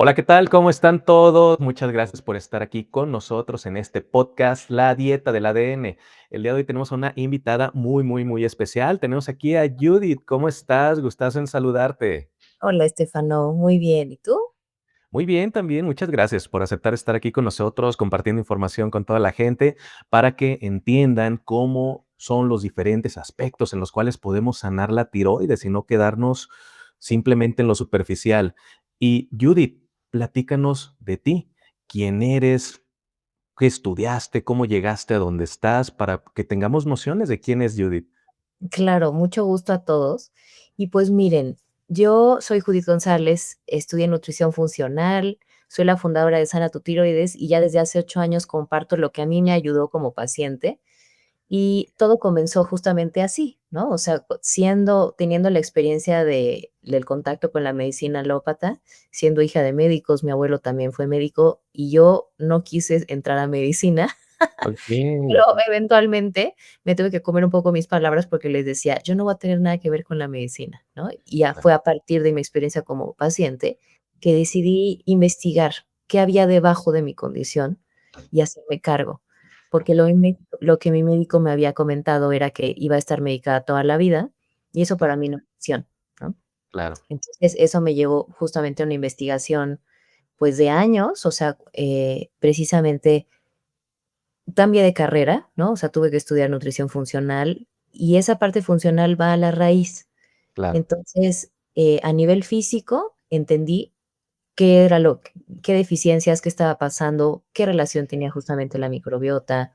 Hola, ¿qué tal? ¿Cómo están todos? Muchas gracias por estar aquí con nosotros en este podcast, La Dieta del ADN. El día de hoy tenemos una invitada muy especial. Tenemos aquí a Judith. ¿Cómo estás? Gustazo en saludarte. Hola, Estefano, muy bien. ¿Y tú? Muy bien, también. Muchas gracias por aceptar estar aquí con nosotros, compartiendo información con toda la gente para que entiendan cómo son los diferentes aspectos en los cuales podemos sanar la tiroides y no quedarnos simplemente en lo superficial. Y Judith, platícanos de ti. ¿Quién eres? ¿Qué estudiaste? ¿Cómo llegaste a donde estás? Para que tengamos nociones de quién es Judith. Claro, mucho gusto a todos. Y pues miren, yo soy Judith González, estudié nutrición funcional, soy la fundadora de Sana Tu Tiroides y ya desde hace 8 años comparto lo que a mí me ayudó como paciente. Y todo comenzó justamente así, ¿no? O sea, teniendo la experiencia del contacto con la medicina alópata, siendo hija de médicos, mi abuelo también fue médico y yo no quise entrar a medicina. Pero Okey, eventualmente me tuve que comer un poco mis palabras porque les decía: "Yo no voy a tener nada que ver con la medicina", ¿no? Y ya claro, fue a partir de mi experiencia como paciente que decidí investigar qué había debajo de mi condición y hacerme cargo, porque lo que mi médico me había comentado era que iba a estar medicada toda la vida y eso para mí no es opción, ¿no? claro, Entonces, eso me llevó justamente a una investigación, pues, de años, o sea, precisamente cambié de carrera, ¿no? O sea, tuve que estudiar nutrición funcional y esa parte funcional va a la raíz. claro, Entonces, a nivel físico, entendí qué era qué deficiencias, qué estaba pasando, qué relación tenía justamente la microbiota,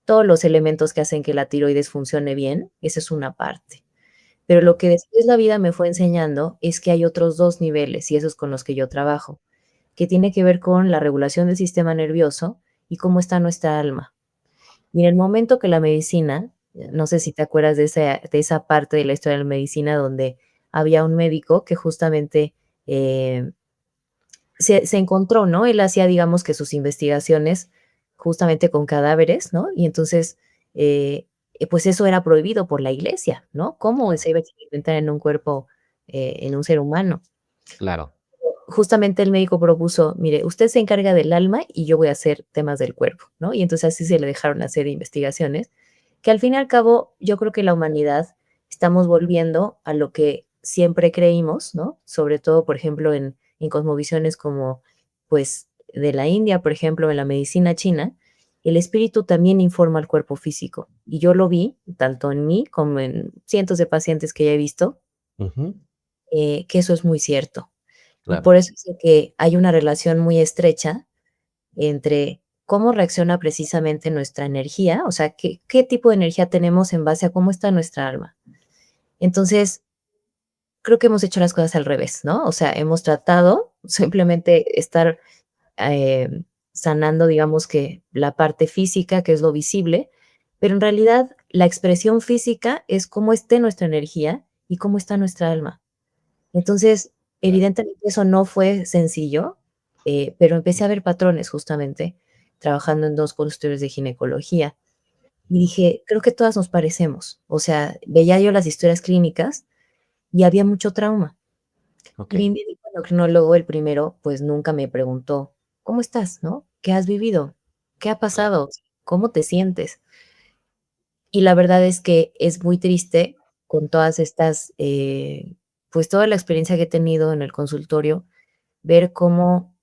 todos los elementos que hacen que la tiroides funcione bien, esa es una parte. Pero lo claro, que después la vida me fue enseñando es que hay otros 2 niveles, y esos con los que yo trabajo, que tiene que ver con la regulación del sistema nervioso y cómo está nuestra alma. Y en el momento que la medicina, no sé si te acuerdas de esa parte de la historia de la medicina donde había un médico que justamente, eh, se encontró, ¿no? Él hacía, digamos, que sus investigaciones justamente con cadáveres, ¿no? Y entonces, pues eso era prohibido por la iglesia, ¿no? ¿Cómo claro, se iba a experimentar en un cuerpo, en un ser humano? claro, Justamente el médico propuso: "Mire, usted se encarga del alma y yo voy a hacer temas del cuerpo", ¿no? Y entonces así se le dejaron hacer investigaciones, que al fin y al cabo, yo creo que la humanidad estamos volviendo a lo que siempre creímos, ¿no? Sobre todo, por ejemplo, en cosmovisiones como, pues, de la India, por ejemplo, en la medicina china, el espíritu también informa al cuerpo físico. Y yo lo vi, tanto en mí como en cientos de pacientes que ya he visto, ujú, que eso es muy cierto. Y claro, por eso es de que hay una relación muy estrecha entre cómo reacciona precisamente nuestra energía, o sea, qué tipo de energía tenemos en base a cómo está nuestra alma. Entonces, creo que hemos hecho las cosas al revés, ¿no? O sea, hemos tratado simplemente estar, sanando, digamos que la parte física, que es lo visible, pero en realidad la expresión física es cómo esté nuestra energía y cómo está nuestra alma. Entonces, claro, evidentemente eso no fue sencillo, pero empecé a ver patrones justamente trabajando en 2 consultorios de ginecología. Y dije: "Creo que todas nos parecemos". O sea, veía yo las historias clínicas y había mucho trauma. Y mi okey, médico endocrinólogo, el primero, pues nunca me preguntó: "¿Cómo estás?", ¿no? "¿Qué has vivido? ¿Qué ha claro, pasado? ¿Cómo te sientes?". Y la verdad es que es muy triste con todas estas, pues, toda la experiencia que he tenido en el consultorio, ver cómo,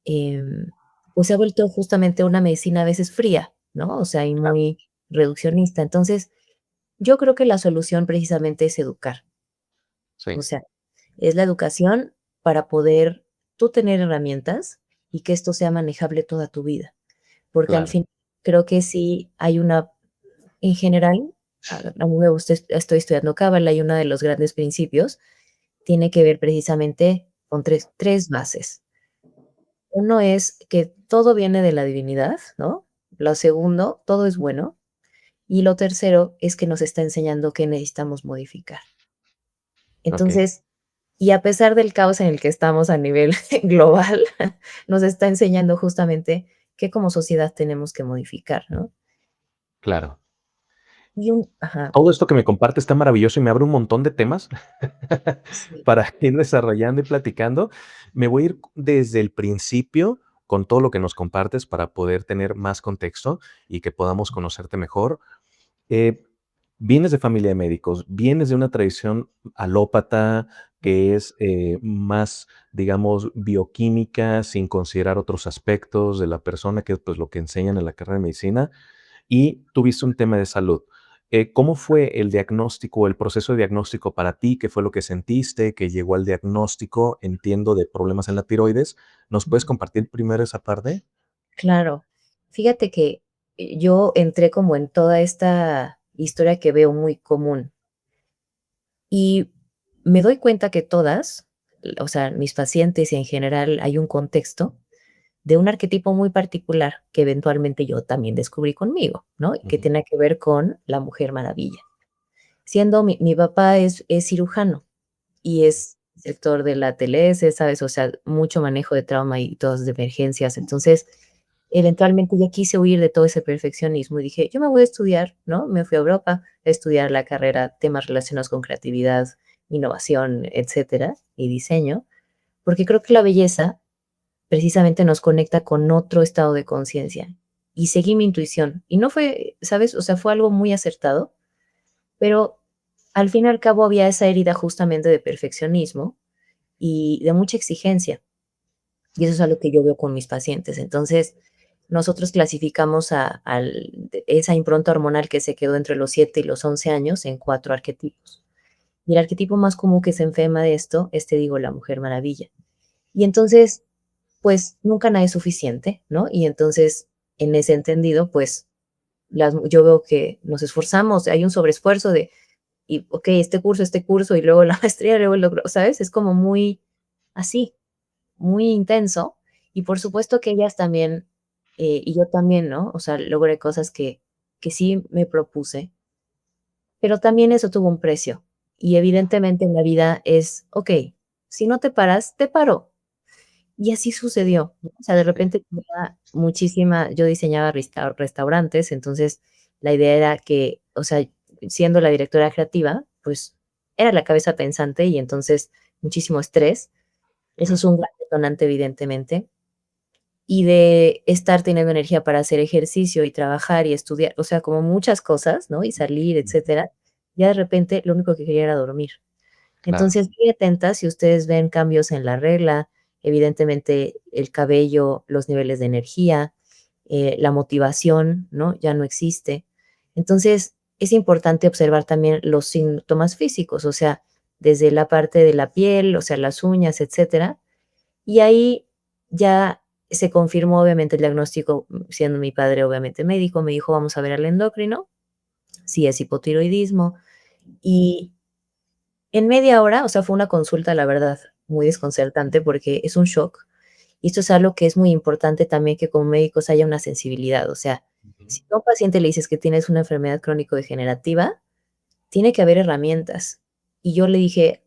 em, pues, se ha vuelto justamente una medicina a veces fría, ¿no? O sea, y claro, muy reduccionista. Entonces, yo creo que la solución precisamente es educar. O sí, sea, es la educación para poder tú tener herramientas y que esto sea manejable toda tu vida. Porque al claro, fin creo que sí hay una en general, a mí me gusta estoy estudiando cábala y uno de los grandes principios tiene que ver precisamente con tres bases. Uno es que todo viene de la divinidad, ¿no? Lo segundo, todo es bueno. Y lo tercero es que nos está enseñando qué necesitamos modificar. okey, Entonces, y a pesar del caos en el que estamos a nivel global, nos está enseñando justamente qué como sociedad tenemos que modificar, ¿no? claro. Ajá, Todo esto que me comparte está maravilloso y me abre un montón de temas sí, para ir desarrollando y platicando. Me voy a ir desde el principio con todo lo que nos compartes para poder tener más contexto y que podamos conocerte mejor. Eh, Vienes de familia de médicos, vienes de una tradición alópata que es más, digamos, bioquímica, sin considerar otros aspectos de la persona, que es pues lo que enseñan en la carrera de medicina, y tuviste un tema de salud. ¿Cómo fue el diagnóstico, el proceso de diagnóstico para ti? ¿Qué fue lo que sentiste que llegó al diagnóstico? Entiendo de problemas en la tiroides. ¿Nos puedes compartir primero esa parte? claro. Fíjate que, yo entré como en toda esta historia que veo muy común, y me doy cuenta que todas, o sea, mis pacientes y en general hay un contexto de un arquetipo muy particular que eventualmente yo también descubrí conmigo, ¿no? Que Ujú, tiene que ver con la Mujer Maravilla. Siendo mi papá es cirujano y es sector de la TLS, ¿sabes? O sea, mucho manejo de trauma y todas de emergencias. Entonces, eventualmente ya quise huir de todo ese perfeccionismo y dije: "Yo me voy a estudiar", ¿no? Me fui a Europa a estudiar la carrera, temas relacionados con creatividad, innovación, etcétera, y diseño, porque creo que la belleza precisamente nos conecta con otro estado de conciencia. Y seguí mi intuición. Y no fue, ¿sabes? O sea, fue algo muy acertado, pero al fin y al cabo había esa herida justamente de perfeccionismo y de mucha exigencia. Y eso es algo que yo veo con mis pacientes. Entonces, nosotros clasificamos esa impronta hormonal que se quedó entre los 7 y los 11 años en 4 arquetipos. Y el arquetipo más común que se enferma de esto es, te digo, la Mujer Maravilla. Y entonces, pues nunca nada es suficiente, ¿no? Y entonces, en ese entendido, pues yo veo que nos esforzamos, hay un sobreesfuerzo y, ok, este curso, y luego la maestría, luego el doctorado, ¿sabes? Es como muy así, muy intenso. Y por supuesto que ellas también, y yo también, ¿no? O sea, logré cosas que sí me propuse, pero también eso tuvo un precio. Y evidentemente en la vida es, ok, si no te paras, te paro. Y así sucedió, ¿no? O sea, de sí, repente tenía muchísima yo diseñaba restaurantes, entonces la idea era que, o sea, siendo la directora creativa, pues, era la cabeza pensante y entonces muchísimo estrés. Eso es claro. un gran detonante, evidentemente. Y de estar teniendo energía para hacer ejercicio y trabajar y estudiar, o sea, como muchas cosas, ¿no? Y salir, Ujú, etcétera. Ya de repente lo único que quería era dormir. claro. Entonces, muy atentas si ustedes ven cambios en la regla, evidentemente el cabello, los niveles de energía, la motivación, ¿no? Ya no existe. Entonces, es importante observar también los síntomas físicos, o sea, desde la parte de la piel, o sea, las uñas, etcétera. Y ahí ya se confirmó, obviamente, el diagnóstico, siendo mi padre, obviamente, médico, me dijo: "Vamos a ver al endocrino, sí es hipotiroidismo". Y en media hora, o sea, fue una consulta, la verdad, muy desconcertante porque es un shock. Y esto es algo que es muy importante también que como médicos haya una sensibilidad. O sea, Ujú. si a un paciente le dices que tienes una enfermedad crónico-degenerativa, tiene que haber herramientas. Y yo le dije: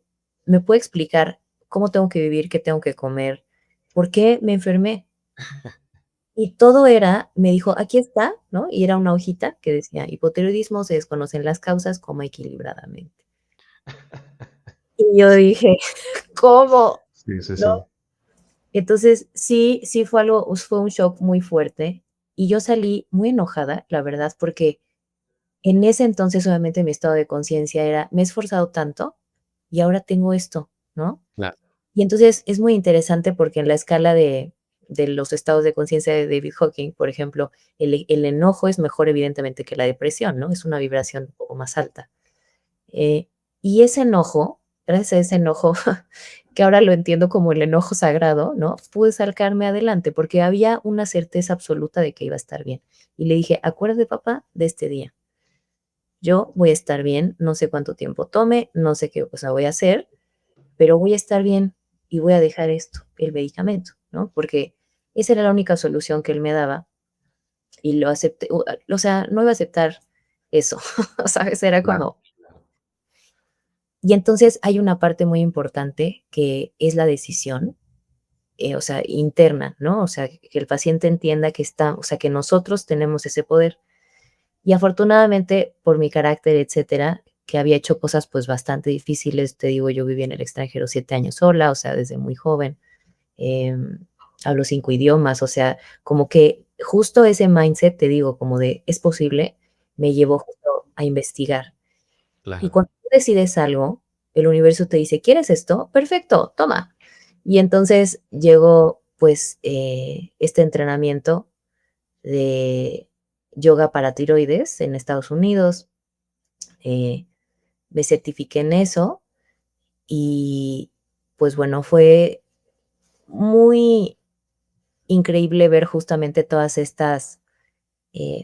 "¿Me puede explicar cómo tengo que vivir, qué tengo que comer, por qué me enfermé?". Y todo era, me dijo: "Aquí está", ¿no? Y era una hojita que decía: "Hipotiroidismo, se desconocen las causas, coma equilibradamente". Y yo dije: "¿Cómo?". Sí, sí, ¿No? sí. Entonces, sí fue algo fue un shock muy fuerte, y yo salí muy enojada, la verdad, porque en ese entonces, obviamente, mi estado de conciencia era: me he esforzado tanto y ahora tengo esto, ¿no? Claro. Y entonces es muy interesante porque en la escala de los estados de conciencia de David Hawking, por ejemplo, el enojo es mejor, evidentemente, que la depresión, ¿no? Es una vibración un poco más alta. Eh, y ese enojo, gracias a ese enojo, que ahora lo entiendo como el enojo sagrado, ¿no? Pude sacarme adelante porque había una certeza absoluta de que iba a estar bien. Y le dije: "Acuérdate, papá, de este día. Yo voy a estar bien, no sé cuánto tiempo tome, no sé qué cosa voy a hacer, pero voy a estar bien y voy a dejar esto, el medicamento", ¿no? Porque esa era la única solución que él me daba y lo acepté, o sea, no iba a aceptar eso, ¿sabes? Era Claro, como y entonces hay una parte muy importante que es la decisión, o sea, interna, ¿no? O sea, que el paciente entienda que está, o sea, que nosotros tenemos ese poder. Y afortunadamente, por mi carácter, etcétera, que había hecho cosas, pues, bastante difíciles, te digo, yo viví en el extranjero 7 años sola, o sea, desde muy joven, em, hablo 5 idiomas, o sea, como que justo ese mindset, te digo, como de: "Es posible", me llevó justo a investigar. Y Claro. cuando tú decides algo, el universo te dice: "¿Quieres esto? Perfecto, toma". Y entonces llegó, pues, este entrenamiento de yoga para tiroides en Estados Unidos, eh, me certifiqué en eso y, pues, bueno, fue muy increíble ver justamente todas estas,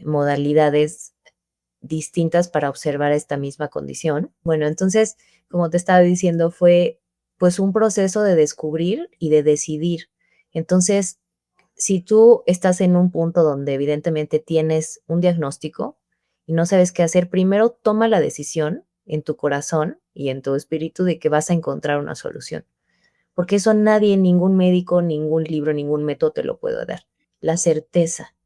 modalidades distintas para observar esta misma condición. Bueno, entonces, como te estaba diciendo, fue, pues, un proceso de descubrir y de decidir. Entonces, si tú estás en un punto donde evidentemente tienes un diagnóstico y no sabes qué hacer, primero toma la decisión en tu corazón y en tu espíritu de que vas a encontrar una solución, porque eso nadie, ningún médico, ningún libro, ningún método te lo puede dar. La certeza.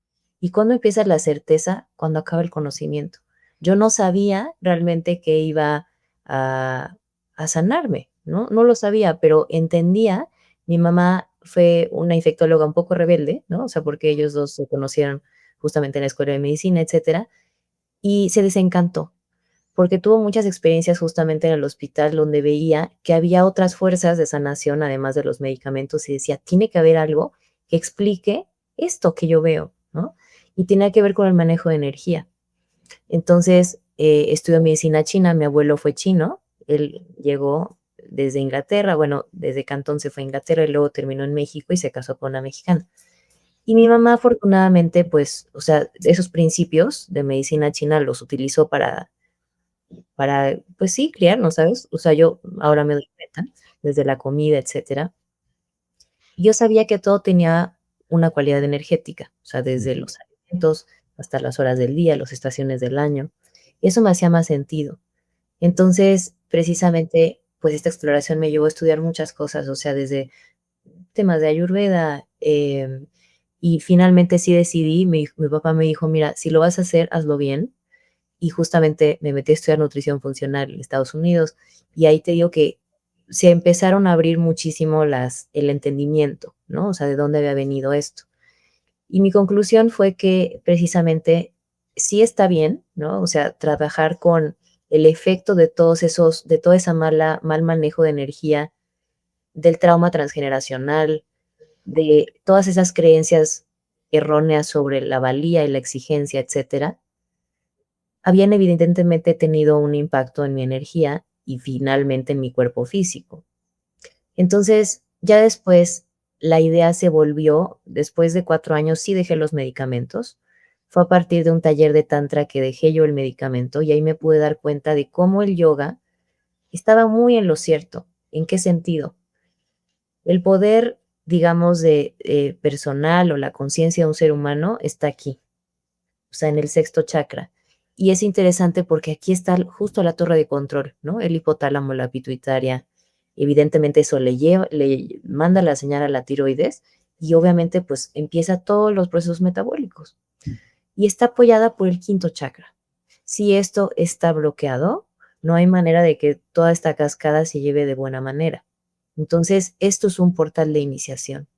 ¿Y cuándo empieza la certeza? Cuando acaba el conocimiento. Yo no sabía realmente que iba a, a sanarme, ¿no? No lo sabía, pero entendía. Mi mamá fue una infectóloga un poco rebelde, ¿no? O sea, porque ellos dos se conocieron justamente en la escuela de medicina, etcétera, y se desencantó porque tuvo muchas experiencias justamente en el hospital donde veía que había otras fuerzas de sanación, además de los medicamentos, y decía: "Tiene que haber algo que explique esto que yo veo", ¿no? Y tenía que ver con el manejo de energía. Entonces, estudió medicina china, mi abuelo fue chino, él llegó desde Inglaterra, bueno, desde Cantón se fue a Inglaterra y luego terminó en México y se casó con una mexicana. Y mi mamá afortunadamente, pues, o sea, esos principios de medicina china los utilizó para, pues sí, criarnos, ¿sabes? O sea, yo ahora me doy cuenta, desde la comida, etcétera. Y yo sabía que todo tenía una cualidad energética, o sea, desde Ujú. los alimentos hasta las horas del día, las estaciones del año. Eso me hacía más sentido. Entonces, precisamente, pues esta exploración me llevó a estudiar muchas cosas, o sea, desde temas de Ayurveda, y finalmente sí decidí, mi papá me dijo: "Mira, si lo vas a hacer, hazlo bien". Y justamente me metí a estudiar nutrición funcional en Estados Unidos, y ahí te digo que se empezaron a abrir muchísimo el entendimiento, ¿no? O sea, de dónde había venido esto. Y mi conclusión fue que precisamente sí está bien, ¿no? O sea, trabajar con el efecto de toda esa mal manejo de energía, del trauma transgeneracional, de todas esas creencias erróneas sobre la valía y la exigencia, etcétera, habían evidentemente tenido un impacto en mi energía y finalmente en mi cuerpo físico. Entonces, ya después, la idea se volvió, después de 4 años sí dejé los medicamentos. Fue a partir de un taller de tantra que dejé yo el medicamento y ahí me pude dar cuenta de cómo el yoga estaba muy en lo cierto. ¿En qué sentido? El poder, digamos, personal o la conciencia de un ser humano está aquí, o sea, en el sexto chakra. Y es interesante porque aquí está justo la torre de control, ¿no? El hipotálamo, la pituitaria. Evidentemente eso le manda la señal a la tiroides y obviamente pues empieza todos los procesos metabólicos. Y está apoyada por el quinto chakra. Si esto está bloqueado, no hay manera de que toda esta cascada se lleve de buena manera. Entonces, esto es un portal de iniciación.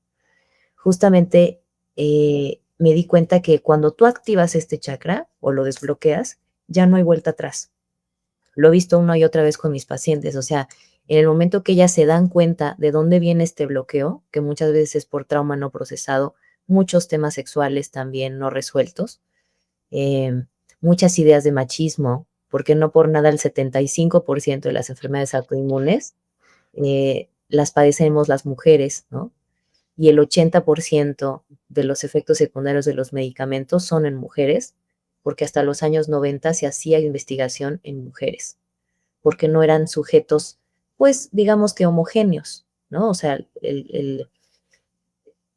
Justamente, me di cuenta que cuando tú activas este chakra o lo desbloqueas, ya no hay vuelta atrás. Lo he visto una y otra vez con mis pacientes, o sea, en el momento que ellas se dan cuenta de dónde viene este bloqueo, que muchas veces es por trauma no procesado, muchos temas sexuales también no resueltos, em, muchas ideas de machismo, porque no por nada el 75% de las enfermedades autoinmunes, las padecemos las mujeres, ¿no? Y el 80% de los efectos secundarios de los medicamentos son en mujeres, porque hasta los años 90 se hacía investigación en mujeres, porque no eran sujetos, pues, digamos que homogéneos, ¿no? O sea,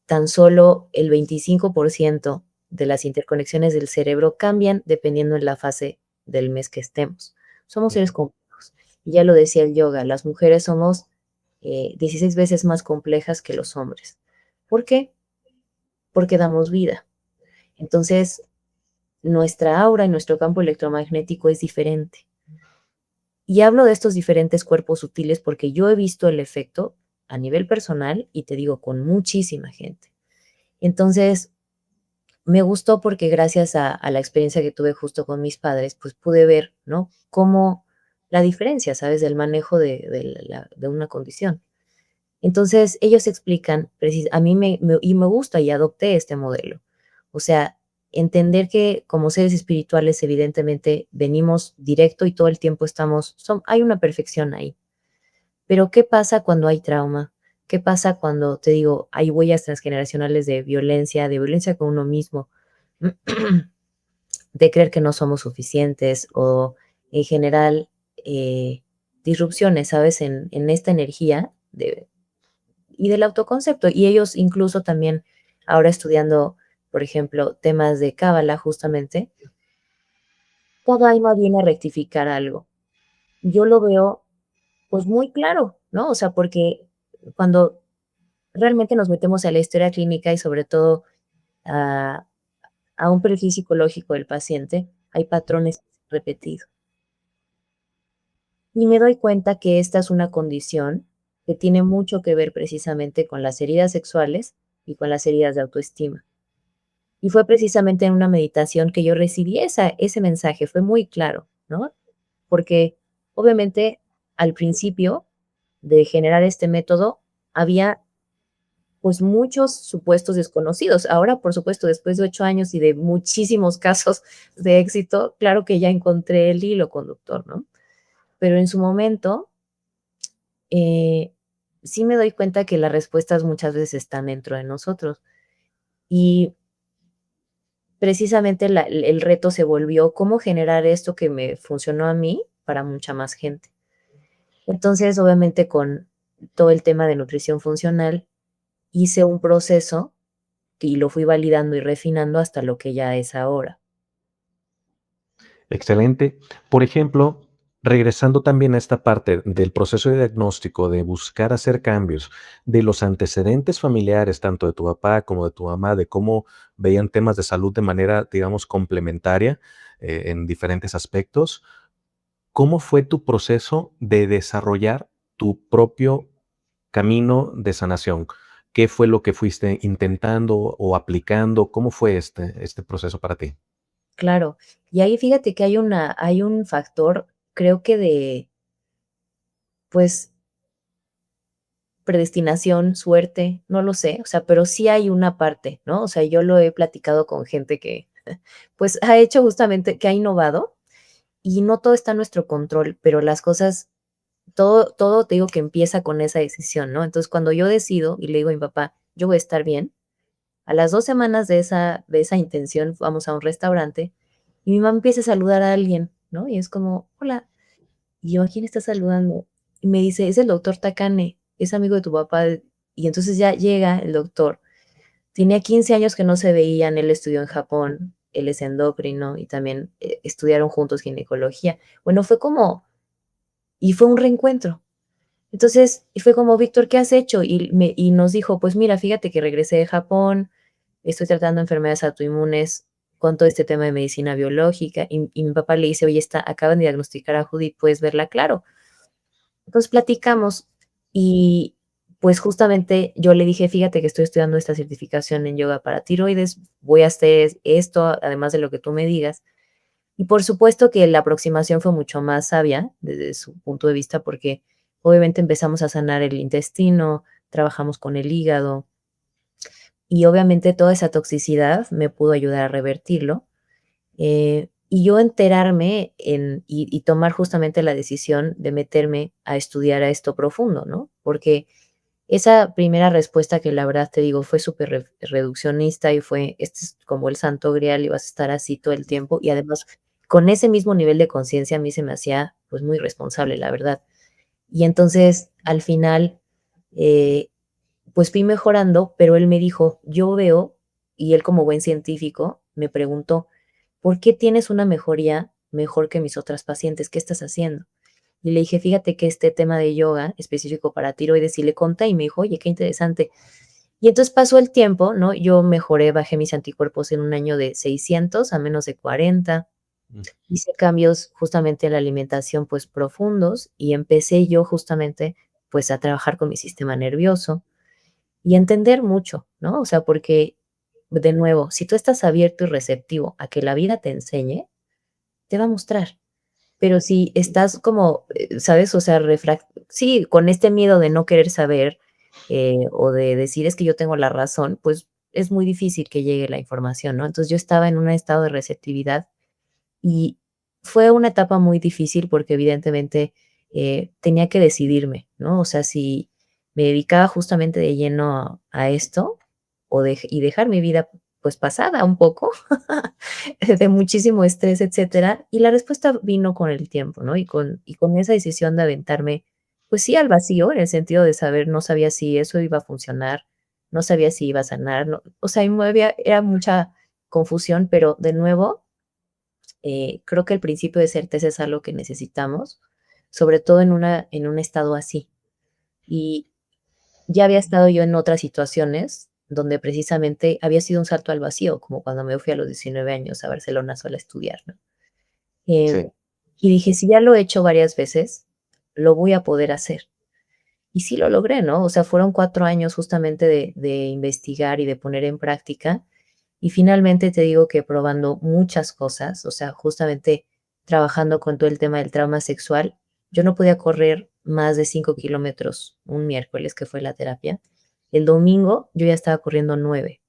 tan solo el 25% de las interconexiones del cerebro cambian dependiendo en la fase del mes que estemos. Somos seres complejos. Y ya lo decía el yoga, las mujeres somos 16 veces más complejas que los hombres. ¿Por qué? Porque damos vida. Entonces, nuestra aura y nuestro campo electromagnético es diferente. Y hablo de estos diferentes cuerpos sutiles porque yo he visto el efecto a nivel personal y te digo, con muchísima gente. Entonces, me gustó porque gracias a la experiencia que tuve justo con mis padres, pues pude ver, ¿no? Cómo la diferencia, ¿sabes? Del manejo de una condición. Entonces, ellos explican, a mí me gusta y adopté este modelo. O sea, entender que como seres espirituales, evidentemente, venimos directo y todo el tiempo hay una perfección ahí. Pero, ¿qué pasa cuando hay trauma? ¿Qué pasa cuando, te digo, hay huellas transgeneracionales de violencia con uno mismo, de creer que no somos suficientes o en general disrupciones, ¿sabes? En esta energía y del autoconcepto. Y ellos incluso también ahora estudiando, por ejemplo, temas de cábala justamente, cada alma viene a rectificar algo. Yo lo veo pues muy claro, ¿no? O sea, porque cuando realmente nos metemos a la historia clínica y sobre todo a, a un perfil psicológico del paciente, hay patrones repetidos. Y me doy cuenta que esta es una condición que tiene mucho que ver precisamente con las heridas sexuales y con las heridas de autoestima. Y fue precisamente en una meditación que yo recibí ese mensaje, fue muy claro, ¿no? Porque obviamente al principio de generar este método había pues muchos supuestos desconocidos. Ahora, por supuesto, después de 8 años y de muchísimos casos de éxito, claro que ya encontré el hilo conductor, ¿no? Pero en su momento, eh, sí me doy cuenta que las respuestas muchas veces están dentro de nosotros. Y precisamente el reto se volvió cómo generar esto que me funcionó a mí para mucha más gente. Entonces, obviamente, con todo el tema de nutrición funcional, hice un proceso y lo fui validando y refinando hasta lo que ya es ahora. Excelente. Por ejemplo, regresando también a esta parte del proceso de diagnóstico, de buscar hacer cambios, de los antecedentes familiares, tanto de tu papá como de tu mamá, de cómo veían temas de salud de manera, digamos, complementaria, en diferentes aspectos. ¿Cómo fue tu proceso de desarrollar tu propio camino de sanación? ¿Qué fue lo que fuiste intentando o aplicando? ¿Cómo fue este proceso para ti? Claro. Y ahí fíjate que hay un factor, creo que pues, predestinación, suerte, no lo sé, o sea, pero sí hay una parte, ¿no? O sea, yo lo he platicado con gente que, pues, ha hecho justamente que ha innovado, y no todo está en nuestro control, pero las cosas todo te digo que empieza con esa decisión, ¿no? Entonces, cuando yo decido y le digo a mi papá: "Yo voy a estar bien", a las 2 semanas de esa intención, vamos a un restaurante, y mi mamá empieza a saludar a alguien, ¿no? Y es como: "Hola", y yo: "¿A quién está saludando?". Y me dice: "Es el doctor Takane, es amigo de tu papá". Y entonces ya llega el doctor. Tenía 15 años que no se veían, él estudió en Japón, él es endocrino y también, estudiaron juntos ginecología. Bueno, fue un reencuentro. Entonces, y fue como: "Víctor, ¿qué has hecho?". Y nos dijo: "Pues mira, fíjate que regresé de Japón, estoy tratando enfermedades autoinmunes con todo este tema de medicina biológica". Y mi papá le dice: "Oye, acaban de diagnosticar a Judith, ¿puedes verla?". "Claro". Entonces platicamos y, pues, justamente yo le dije: "Fíjate que estoy estudiando esta certificación en yoga para tiroides, voy a hacer esto, además de lo que tú me digas". Y por supuesto que la aproximación fue mucho más sabia desde su punto de vista, porque obviamente empezamos a sanar el intestino, trabajamos con el hígado y obviamente toda esa toxicidad me pudo ayudar a revertirlo. Y yo enterarme y tomar justamente la decisión de meterme a estudiar a esto profundo, ¿no? Porque esa primera respuesta que la verdad te digo fue súper reduccionista y fue, este es como el santo grial y vas a estar así todo el tiempo. Y además, con ese mismo nivel de conciencia a mí se me hacía pues muy responsable, la verdad. Y entonces, al final, eh, pues fui mejorando, pero él me dijo, yo veo, y él como buen científico me preguntó, ¿por qué tienes una mejoría mejor que mis otras pacientes? ¿Qué estás haciendo? Y le dije, fíjate que este tema de yoga específico para tiroides, y le conté y me dijo, oye, qué interesante. Y entonces pasó el tiempo, ¿no? Yo mejoré, bajé mis anticuerpos en un año de 600 a menos de 40. Mm, Hice cambios justamente en la alimentación, pues, profundos, y empecé yo justamente, pues, a trabajar con mi sistema nervioso y a entender mucho, ¿no? O sea, porque, de nuevo, si tú estás abierto y receptivo a que la vida te enseñe, te va a mostrar. Pero si estás como, ¿sabes? O sea, sí, con este miedo de no querer saber, o de decir: "Es que yo tengo la razón", pues, es muy difícil que llegue la información, ¿no? Entonces, yo estaba en un estado de receptividad y fue una etapa muy difícil porque evidentemente, tenía que decidirme, ¿no? O sea, si me dedicaba justamente de lleno a esto o dejar mi vida, pues, pasada un poco, de muchísimo estrés, etcétera. Y la respuesta vino con el tiempo, ¿no? Y con esa decisión de aventarme, pues sí, al vacío, en el sentido de saber, no sabía si eso iba a funcionar, no sabía si iba a sanar, no, o sea, era mucha confusión, pero de nuevo, creo que el principio de certeza es algo que necesitamos, sobre todo en un estado así. Y ya había estado yo en otras situaciones donde precisamente había sido un salto al vacío, como cuando me fui a los 19 años a Barcelona sola a estudiar, ¿no? sí, Em, y dije: "Si ya lo he hecho varias veces, lo voy a poder hacer". Y sí lo logré, ¿no? O sea, fueron 4 años justamente de investigar y de poner en práctica, y finalmente te digo que probando muchas cosas, o sea, justamente trabajando con todo el tema del trauma sexual, yo no podía correr más de 5 kilómetros un miércoles, que fue la terapia. El domingo yo ya estaba corriendo 9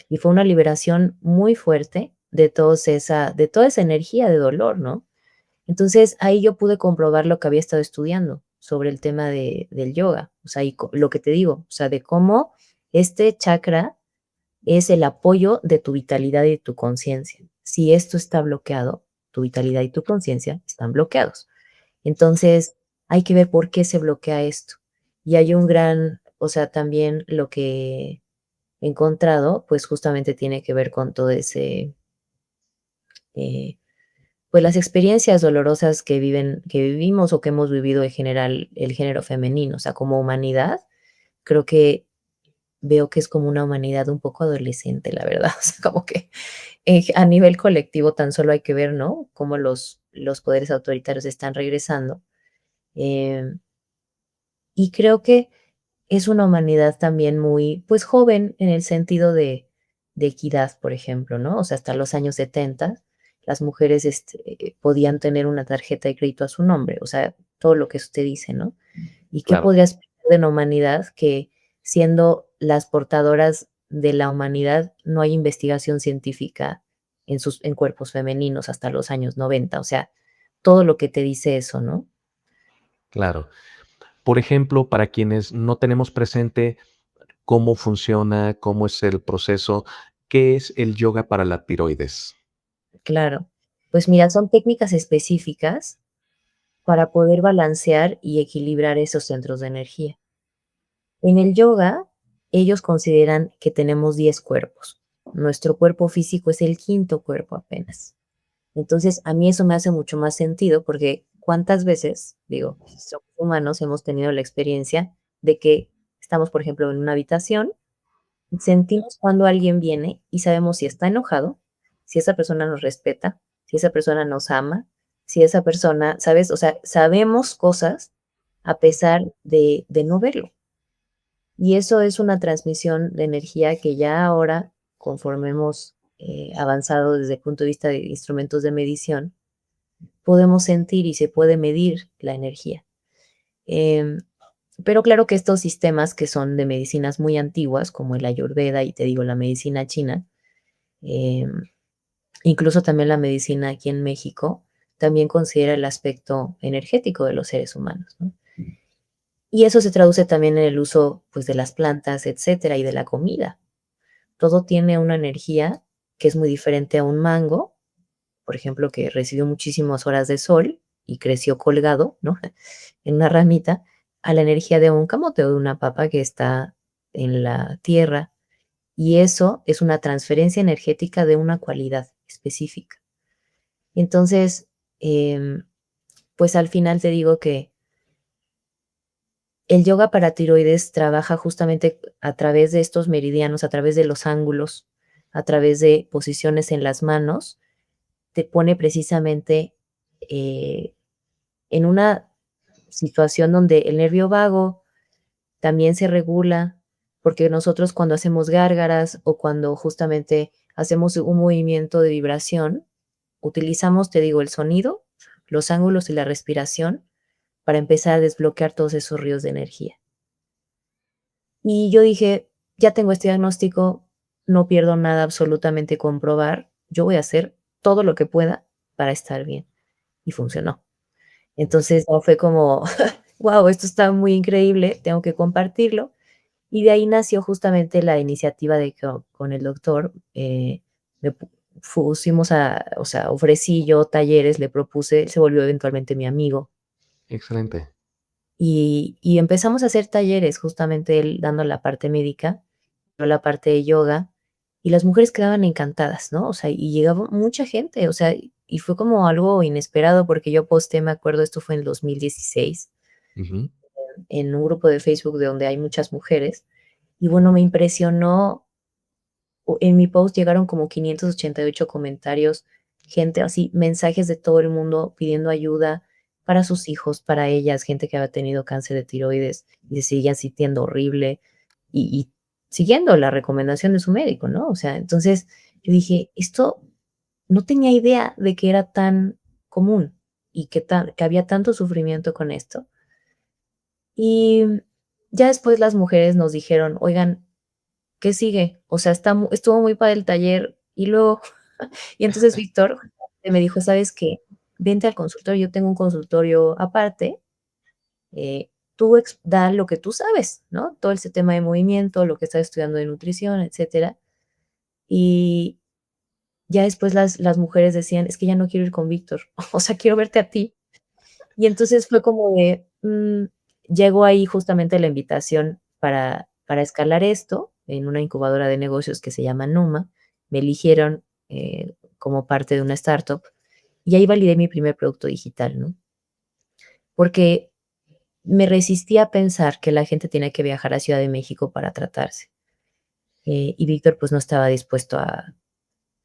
y fue una liberación muy fuerte de toda esa energía de dolor, ¿no? Entonces, ahí yo pude comprobar lo que había estado estudiando sobre el tema del yoga, o sea, lo que te digo, o sea, de cómo este chakra es el apoyo de tu vitalidad y de tu conciencia. Si esto está bloqueado, tu vitalidad y tu conciencia están bloqueados. Entonces, hay que ver por qué se bloquea esto. Y hay un gran, o sea, también lo que he encontrado, pues justamente tiene que ver con todo ese, eh, pues las experiencias dolorosas que vivimos o que hemos vivido en general el género femenino. O sea, como humanidad, creo que veo que es como una humanidad un poco adolescente, la verdad. O sea, como que a nivel colectivo tan solo hay que ver, ¿no? Cómo los poderes autoritarios están regresando. Em, y creo que es una humanidad también muy, pues, joven en el sentido de equidad, por ejemplo, ¿no? O sea, hasta los años 70 las mujeres, podían tener una tarjeta de crédito a su nombre, o sea, todo lo que usted dice, ¿no? ¿Y qué claro. podrías esperar de la humanidad que, siendo las portadoras de la humanidad, no hay investigación científica en cuerpos femeninos hasta los años 90? O sea, todo lo que te dice eso, ¿no? Claro. Por ejemplo, para quienes no tenemos presente cómo funciona, cómo es el proceso, ¿qué es el yoga para la tiroides? Claro. Pues mira, son técnicas específicas para poder balancear y equilibrar esos centros de energía. En el yoga, ellos consideran que tenemos 10 cuerpos. Nuestro cuerpo físico es el quinto cuerpo apenas. Entonces, a mí eso me hace mucho más sentido porque cuántas veces, digo, somos humanos, hemos tenido la experiencia de que estamos, por ejemplo, en una habitación, sentimos cuando alguien viene y sabemos si está enojado, si esa persona nos respeta, si esa persona nos ama, si esa persona, ¿sabes? O sea, sabemos cosas a pesar de no verlo. Y eso es una transmisión de energía que ya ahora, conforme hemos avanzado desde el punto de vista de instrumentos de medición, podemos sentir y se puede medir la energía. Em, pero claro que estos sistemas que son de medicinas muy antiguas, como el Ayurveda y te digo, la medicina china, em, incluso también la medicina aquí en México, también considera el aspecto energético de los seres humanos, ¿no? Y eso se traduce también en el uso, pues, de las plantas, etcétera, y de la comida. Todo tiene una energía que es muy diferente a un mango, por ejemplo, que recibió muchísimas horas de sol y creció colgado, ¿no? En una ramita, a la energía de un camote o de una papa que está en la tierra. Y eso es una transferencia energética de una cualidad específica. Entonces, em, pues al final te digo que El yoga para tiroides trabaja justamente a través de estos meridianos, a través de los ángulos, a través de posiciones en las manos, te pone precisamente, eh, en una situación donde el nervio vago también se regula, porque nosotros cuando hacemos gárgaras o cuando justamente hacemos un movimiento de vibración, utilizamos, te digo, el sonido, los ángulos y la respiración para empezar a desbloquear todos esos ríos de energía. Y yo dije: "Ya tengo este diagnóstico, no pierdo nada absolutamente con probar, yo voy a hacer todo lo que pueda para estar bien", y funcionó. Entonces, no fue como: "Guau, esto está muy increíble, tengo que compartirlo", y de ahí nació justamente la iniciativa de que con el doctor, me pu fusimos a o sea, ofrecí yo talleres, le propuse, él se volvió eventualmente mi amigo, Excelente. y empezamos a hacer talleres, justamente él dando la parte médica, yo la parte de yoga, y las mujeres quedaban encantadas, ¿no? O sea, y llegaba mucha gente, o sea, y fue como algo inesperado, porque yo posté, me acuerdo, esto fue en el 2016, Ujú. en un grupo de Facebook de donde hay muchas mujeres, y bueno, me impresionó, en mi post llegaron como 588 comentarios, gente así, mensajes de todo el mundo pidiendo ayuda para sus hijos, para ellas, gente que había tenido cáncer de tiroides y se seguían sintiendo horrible y siguiendo la recomendación de su médico, ¿no? O sea, entonces yo dije: "Esto no tenía idea de que era tan común y que había tanto sufrimiento con esto". Y ya después las mujeres nos dijeron: "Oigan, ¿qué sigue? O sea, estuvo muy padre el taller, y luego". Y entonces Víctor me dijo: "¿Sabes qué? Vente al consultorio, yo tengo un consultorio aparte, tú da lo que tú sabes, ¿no? Todo ese tema de movimiento, lo que estás estudiando de nutrición, etcétera". Y ya después las mujeres decían: "Es que ya no quiero ir con Víctor, o sea, quiero verte a ti". Y entonces fue como de, llegó ahí justamente la invitación para escalar esto en una incubadora de negocios que se llama Numa. Me eligieron, como parte de una startup, y ahí validé mi primer producto digital, ¿no? Porque me resistí a pensar que la gente tenía que viajar a Ciudad de México para tratarse, y Víctor, pues, no estaba dispuesto a,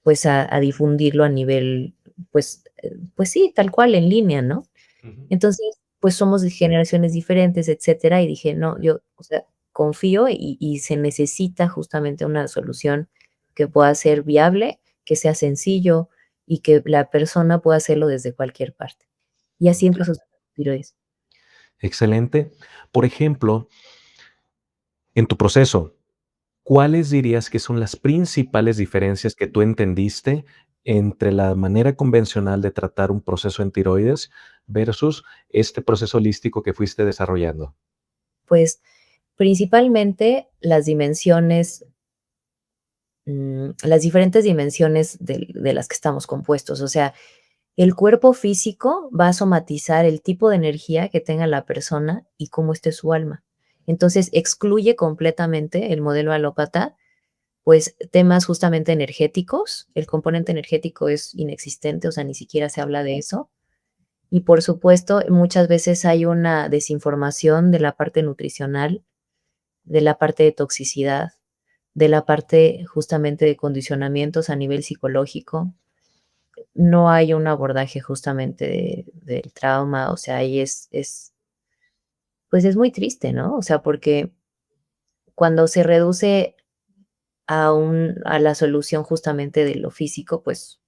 pues, a difundirlo a nivel, pues sí, tal cual, en línea, ¿no? Ujú. Entonces, pues, somos de generaciones diferentes, etcétera, y dije: "No, yo, o sea, confío y se necesita justamente una solución que pueda ser viable, que sea sencillo y que la persona pueda hacerlo desde cualquier parte". Y así empezó Tiroides. Excelente. Por ejemplo, en tu proceso, ¿cuáles dirías que son las principales diferencias que tú entendiste entre la manera convencional de tratar un proceso en tiroides versus este proceso holístico que fuiste desarrollando? Pues, principalmente las diferentes dimensiones de las que estamos compuestos. O sea, el cuerpo físico va a somatizar el tipo de energía que tenga la persona y cómo esté su alma. Entonces, excluye completamente el modelo alópata, pues, temas justamente energéticos. El componente energético es inexistente, o sea, ni siquiera se habla de eso. Y, por supuesto, muchas veces hay una desinformación de la parte nutricional, de la parte de toxicidad, de la parte justamente de condicionamientos a nivel psicológico. No hay un abordaje justamente del trauma, o sea, ahí pues, es muy triste, ¿no? O sea, porque cuando se reduce a la solución justamente de lo físico, pues,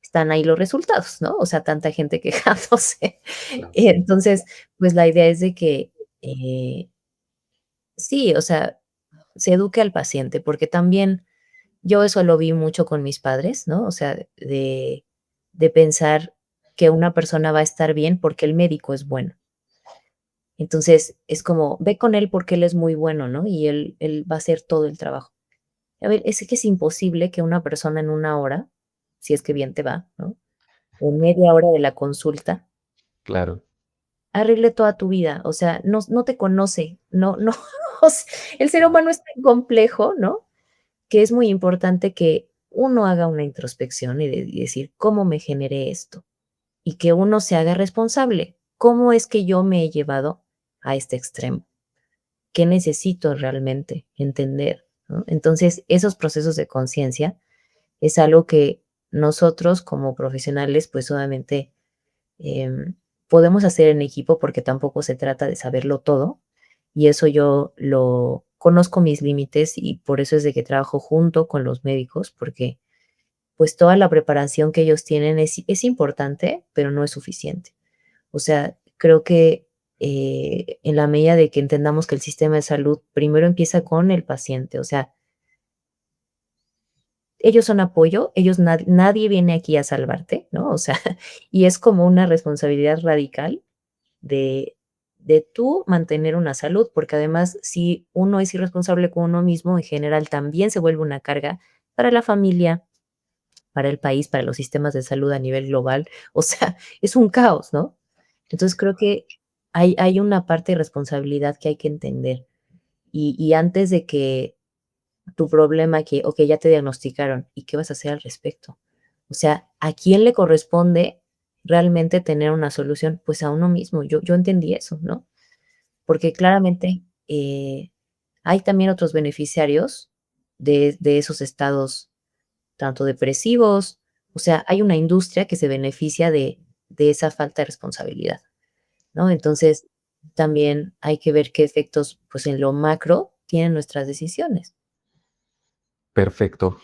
están ahí los resultados, ¿no? O sea, tanta gente quejándose. Claro. Entonces, pues, la idea es de que, eh, sí, o sea, se eduque al paciente, porque también yo eso lo vi mucho con mis padres, ¿no? O sea, de pensar que una persona va a estar bien porque el médico es bueno. Entonces, es como, ve con él porque él es muy bueno, ¿no? Y él va a hacer todo el trabajo. A ver, es que es imposible que una persona en una hora, si es que bien te va, ¿no? O en media hora de la consulta, Claro. arregle toda tu vida. O sea, no te conoce, no, o sea, el ser humano es tan complejo, ¿no? Que es muy importante que uno haga una introspección y decir: "¿Cómo me generé esto?". Y que uno se haga responsable. ¿Cómo es que yo me he llevado? a este extremo? ¿Qué necesito realmente entender? ¿No? Entonces, esos procesos de conciencia es algo que nosotros como profesionales, pues obviamente em, podemos hacer en equipo porque tampoco se trata de saberlo todo. Y eso yo lo conozco mis límites y por eso es de que trabajo junto con los médicos, porque pues toda la preparación que ellos tienen es importante, pero no es suficiente. O sea, creo que en la medida de que entendamos que el sistema de salud primero empieza con el paciente, o sea, ellos son apoyo, ellos nadie viene aquí a salvarte, ¿no? O sea, y es como una responsabilidad radical de tú mantener una salud, porque además, si uno es irresponsable con uno mismo, en general también se vuelve una carga para la familia, para el país, para los sistemas de salud a nivel global. O sea, es un caos, ¿no? Entonces, creo que hay una parte de responsabilidad que hay que entender. Y antes de que tu problema que, okey, ya te diagnosticaron, ¿y qué vas a hacer al respecto? O sea, ¿a quién le corresponde realmente tener una solución? Pues a uno mismo. Yo entendí eso, ¿no? Porque claramente, hay también otros beneficiarios de esos estados, tanto depresivos, o sea, hay una industria que se beneficia de esa falta de responsabilidad, ¿no? Entonces, también hay que ver qué efectos, pues, en lo macro tienen nuestras decisiones. Perfecto.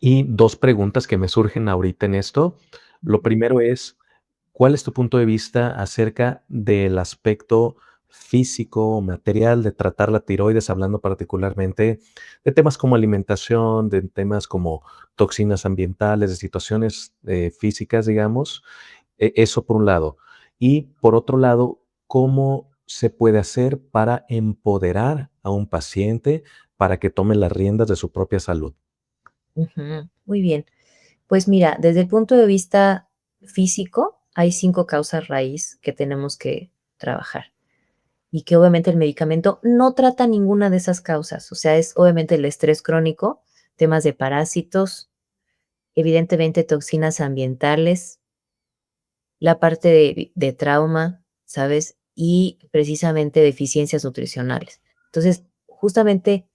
Y 2 preguntas que me surgen ahorita en esto. Lo primero es, ¿cuál es tu punto de vista acerca del aspecto físico o material de tratar la tiroides? Hablando particularmente de temas como alimentación, de temas como toxinas ambientales, de situaciones, físicas, digamos. Eso por un lado. Y por otro lado, ¿cómo se puede hacer para empoderar a un paciente para que tome las riendas de su propia salud? Ujú, muy bien. Pues mira, desde el punto de vista físico, hay 5 causas raíz que tenemos que trabajar, y que obviamente el medicamento no trata ninguna de esas causas. O sea, es obviamente el estrés crónico, temas de parásitos, evidentemente toxinas ambientales, la parte de trauma, ¿sabes? Y precisamente deficiencias nutricionales. Entonces, justamente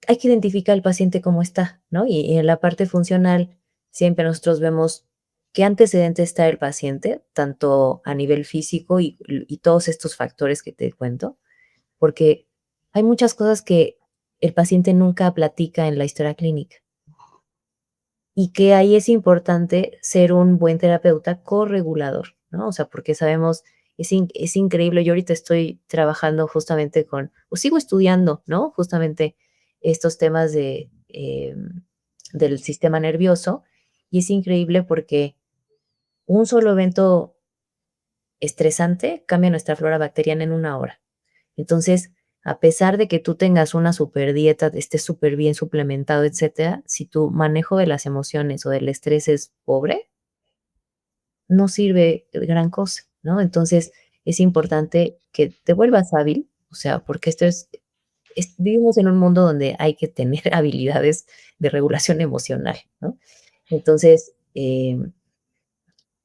hay que identificar al paciente cómo está, ¿no? Y en la parte funcional, siempre nosotros vemos qué antecedente está el paciente, tanto a nivel físico y todos estos factores que te cuento, porque hay muchas cosas que el paciente nunca platica en la historia clínica y que ahí es importante ser un buen terapeuta corregulador, ¿no? O sea, porque sabemos, es increíble. Yo ahorita estoy trabajando justamente o sigo estudiando, ¿no? Justamente estos temas del sistema nervioso y es increíble porque un solo evento estresante cambia nuestra flora bacteriana en una hora. Entonces, a pesar de que tú tengas una super dieta, estés súper bien suplementado, etcétera, si tu manejo de las emociones o del estrés es pobre, no sirve gran cosa, ¿no? Entonces, es importante que te vuelvas hábil, o sea, porque esto vivimos en un mundo donde hay que tener habilidades de regulación emocional, ¿no? Entonces,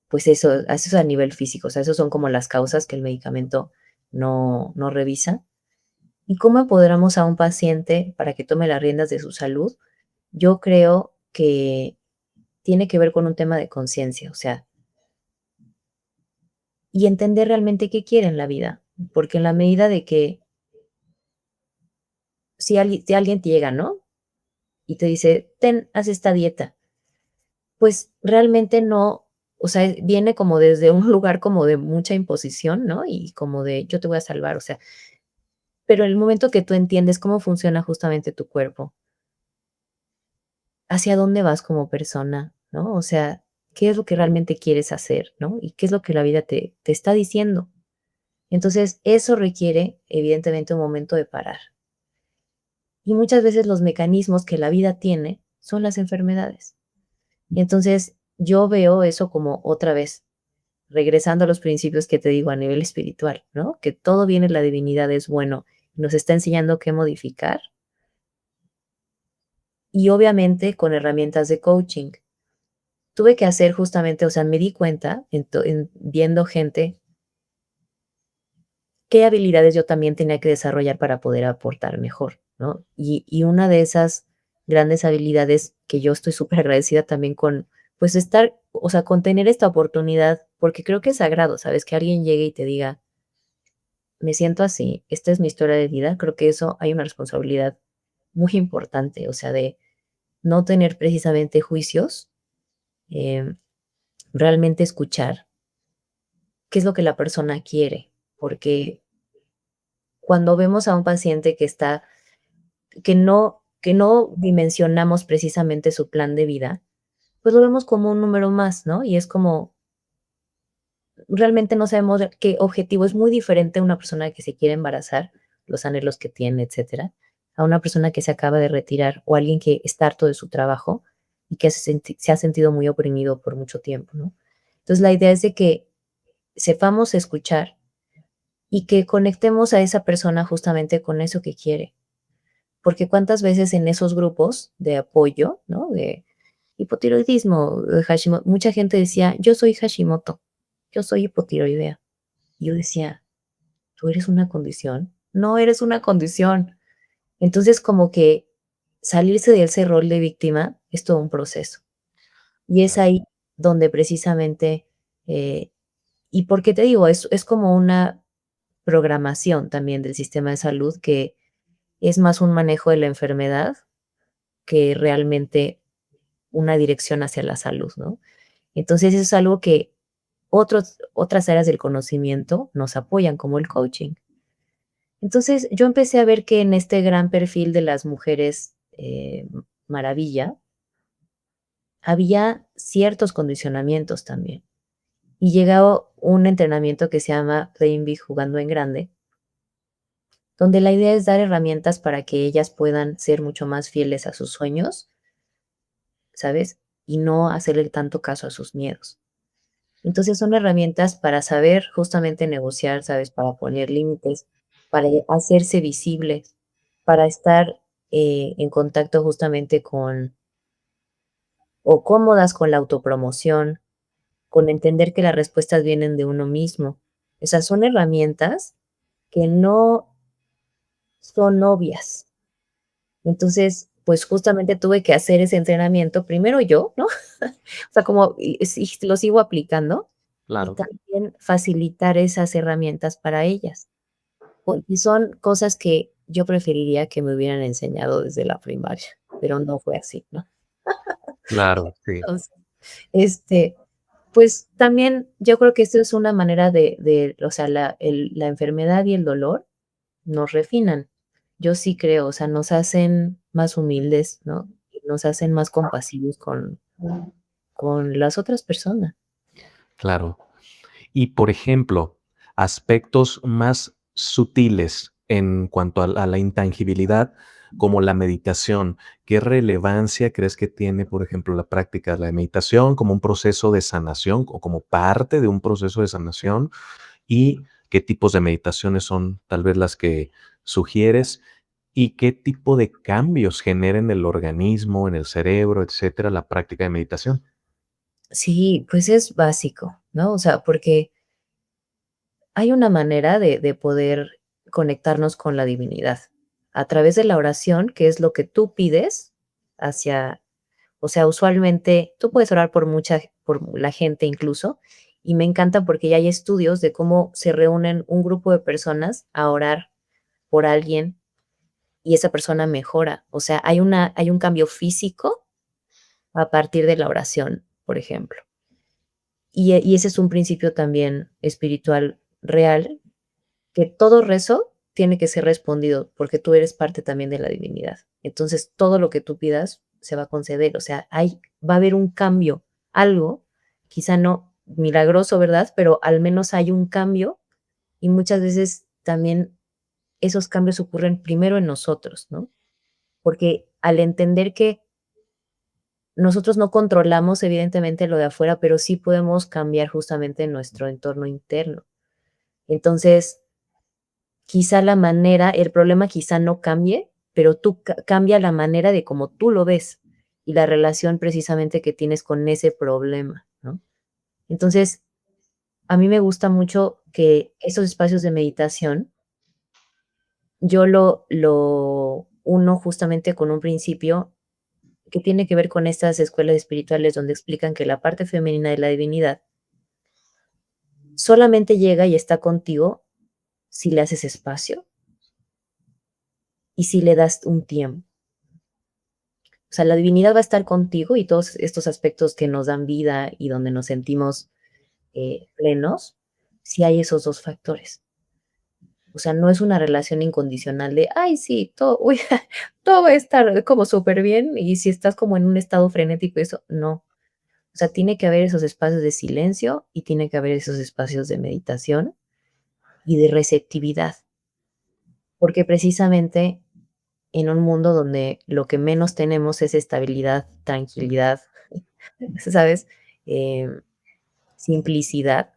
pues eso es a nivel físico, o sea, esos son como las causas que el medicamento no revisa. ¿Y cómo empoderamos a un paciente para que tome las riendas de su salud? Yo creo que tiene que ver con un tema de conciencia, o sea, y entender realmente qué quiere en la vida, porque en la medida de que si alguien te llega, ¿no? Y te dice: "Ten, haz esta dieta", pues realmente no, o sea, viene como desde un lugar como de mucha imposición, ¿no? Y como de: "Yo te voy a salvar", o sea, pero en el momento que tú entiendes cómo funciona justamente tu cuerpo, hacia dónde vas como persona, ¿no? O sea, qué es lo que realmente quieres hacer, ¿no? Y qué es lo que la vida te está diciendo. Entonces, eso requiere, evidentemente, un momento de parar. Y muchas veces los mecanismos que la vida tiene son las enfermedades. Y entonces, yo veo eso como otra vez, regresando a los principios que te digo a nivel espiritual, ¿no? Que todo viene, la divinidad es bueno, y nos está enseñando qué modificar, y obviamente con herramientas de coaching. Tuve que hacer justamente, o sea, me di cuenta en viendo gente qué habilidades yo también tenía que desarrollar para poder aportar mejor, ¿no? Y una de esas grandes habilidades que yo estoy súper agradecida también con, pues, estar, o sea, con tener esta oportunidad, porque creo que es sagrado, ¿sabes? Que alguien llegue y te diga: "Me siento así, esta es mi historia de vida", creo que eso hay una responsabilidad muy importante, o sea, de no tener precisamente juicios, em, realmente escuchar qué es lo que la persona quiere, porque cuando vemos a un paciente que está que no dimensionamos precisamente su plan de vida, pues lo vemos como un número más, ¿no? Y es como, realmente no sabemos de qué objetivo. Es muy diferente a una persona que se quiere embarazar, los anhelos que tiene, etcétera, a una persona que se acaba de retirar o alguien que está harto de su trabajo y que se ha sentido muy oprimido por mucho tiempo, ¿no? Entonces, la idea es de que sepamos escuchar y que conectemos a esa persona justamente con eso que quiere. Porque cuántas veces en esos grupos de apoyo, ¿no? De hipotiroidismo, Hashimoto, mucha gente decía: "Yo soy Hashimoto, yo soy hipotiroidea". Y yo decía: "¿Tú eres una condición?". No eres una condición. Entonces, como que salirse de ese rol de víctima es todo un proceso. Y es Claro. ahí donde precisamente, eh, ¿y por qué te digo? Es como una programación también del sistema de salud que es más un manejo de la enfermedad que realmente una dirección hacia la salud, ¿no? Entonces, eso es algo que otras áreas del conocimiento nos apoyan, como el coaching. Entonces, yo empecé a ver que en este gran perfil de las mujeres, maravilla, había ciertos condicionamientos también. Y llegaba un entrenamiento que se llama Playing Big, jugando en grande, donde la idea es dar herramientas para que ellas puedan ser mucho más fieles a sus sueños, ¿sabes? Y no hacerle tanto caso a sus miedos. Entonces, son herramientas para saber justamente negociar, ¿sabes? Para poner límites, para hacerse visibles, para estar, en contacto justamente con o cómodas con la autopromoción, con entender que las respuestas vienen de uno mismo. Esas son herramientas que no son obvias. Entonces, pues, justamente tuve que hacer ese entrenamiento, primero yo, ¿no? O sea, como y sí, lo sigo aplicando, y Claro. también facilitar esas herramientas para ellas, porque son cosas que yo preferiría que me hubieran enseñado desde la primaria, pero no fue así, ¿no? Claro, sí. Entonces, este, pues, también yo creo que esto es una manera o sea, la enfermedad y el dolor nos refinan. Yo sí creo, o sea, nos hacen más humildes, ¿no? Y nos hacen más compasivos con las otras personas. Claro. Y, por ejemplo, aspectos más sutiles en cuanto a la intangibilidad, como la meditación, ¿qué relevancia crees que tiene, por ejemplo, la práctica de la meditación como un proceso de sanación o como parte de un proceso de sanación? ¿Y qué tipos de meditaciones son tal vez las que sugieres? ¿Y qué tipo de cambios genera en el organismo, en el cerebro, etcétera, la práctica de meditación? Sí, pues es básico, ¿no? O sea, porque hay una manera de poder conectarnos con la divinidad, a través de la oración, que es lo que tú pides hacia, o sea, usualmente tú puedes orar por la gente incluso, y me encanta porque ya hay estudios de cómo se reúnen un grupo de personas a orar por alguien y esa persona mejora. O sea, hay un cambio físico a partir de la oración, por ejemplo. Y ese es un principio también espiritual real, que todo rezo tiene que ser respondido, porque tú eres parte también de la divinidad. Entonces, todo lo que tú pidas se va a conceder, o sea, va a haber un cambio, algo, quizá no milagroso, ¿verdad? Pero al menos hay un cambio y muchas veces también esos cambios ocurren primero en nosotros, ¿no? Porque al entender que nosotros no controlamos evidentemente lo de afuera, pero sí podemos cambiar justamente nuestro entorno interno. Entonces, quizá el problema quizá no cambie, pero tú cambia la manera de cómo tú lo ves y la relación precisamente que tienes con ese problema, ¿no? Entonces, a mí me gusta mucho que esos espacios de meditación, yo lo uno justamente con un principio que tiene que ver con estas escuelas espirituales donde explican que la parte femenina de la divinidad solamente llega y está contigo si le haces espacio y si le das un tiempo. O sea, la divinidad va a estar contigo y todos estos aspectos que nos dan vida y donde nos sentimos plenos, si hay esos 2 factores. O sea, no es una relación incondicional de: "Ay, sí, todo, uy, todo va a estar como súper bien", y si estás como en un estado frenético y eso, no. O sea, tiene que haber esos espacios de silencio y tiene que haber esos espacios de meditación y de receptividad, porque precisamente en un mundo donde lo que menos tenemos es estabilidad, tranquilidad, ¿sabes? Em, simplicidad,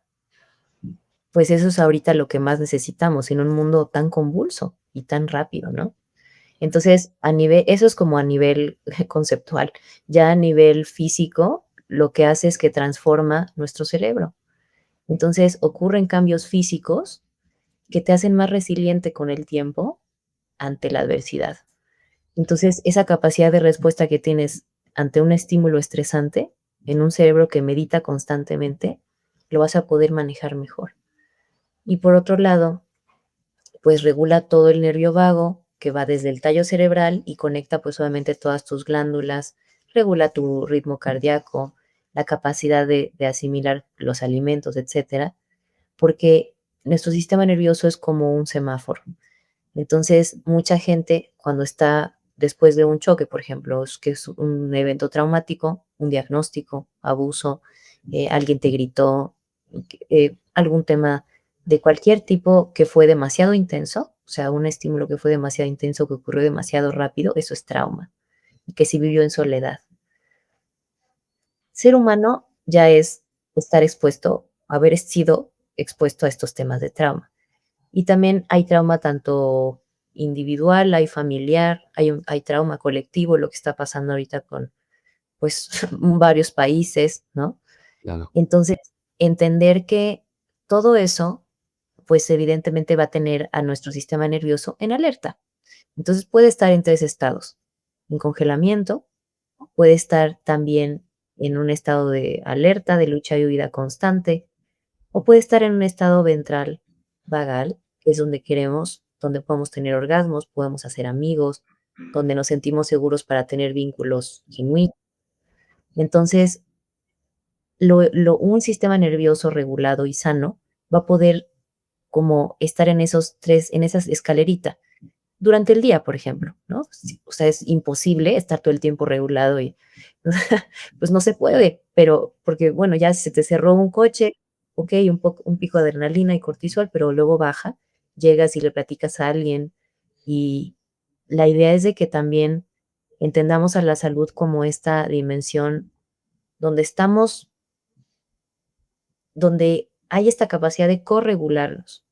pues eso es ahorita lo que más necesitamos en un mundo tan convulso y tan rápido, ¿no? Entonces, a nivel eso es como a nivel conceptual. Ya a nivel físico, lo que hace es que transforma nuestro cerebro. Entonces, ocurren cambios físicos que te hacen más resiliente con el tiempo ante la adversidad. Entonces, esa capacidad de respuesta que tienes ante un estímulo estresante en un cerebro que medita constantemente, lo vas a poder manejar mejor. Y por otro lado, pues regula todo el nervio vago que va desde el tallo cerebral y conecta pues obviamente todas tus glándulas, regula tu ritmo cardíaco, la capacidad de asimilar los alimentos, etcétera, porque nuestro sistema nervioso es como un semáforo. Entonces, mucha gente cuando está después de un choque, por ejemplo, que es un evento traumático, un diagnóstico, abuso, alguien te gritó, algún tema de cualquier tipo que fue demasiado intenso, o sea, un estímulo que fue demasiado intenso, que ocurrió demasiado rápido, eso es trauma, y que se vivió en soledad. Ser humano ya es estar expuesto, haber sido expuesto a estos temas de trauma. Y también hay trauma tanto individual, hay familiar, hay trauma colectivo, lo que está pasando ahorita con, pues, varios países, ¿no? Claro, Entonces, entender que todo eso, pues, evidentemente va a tener a nuestro sistema nervioso en alerta. Entonces, puede estar en 3 estados: en congelamiento, puede estar también en un estado de alerta, de lucha y huida constante, o puede estar en un estado ventral vagal, que es donde queremos, donde podemos tener orgasmos, podemos hacer amigos, donde nos sentimos seguros para tener vínculos genuinos. Entonces, un sistema nervioso regulado y sano va a poder como estar en esos 3, en esas escalerita durante el día, por ejemplo, ¿no? O sea, es imposible estar todo el tiempo regulado y pues no se puede, pero porque, bueno, ya se te cerró un coche, okey, un pico de adrenalina y cortisol, pero luego baja, llegas y le platicas a alguien, y la idea es de que también entendamos a la salud como esta dimensión donde estamos, donde hay esta capacidad de corregularnos,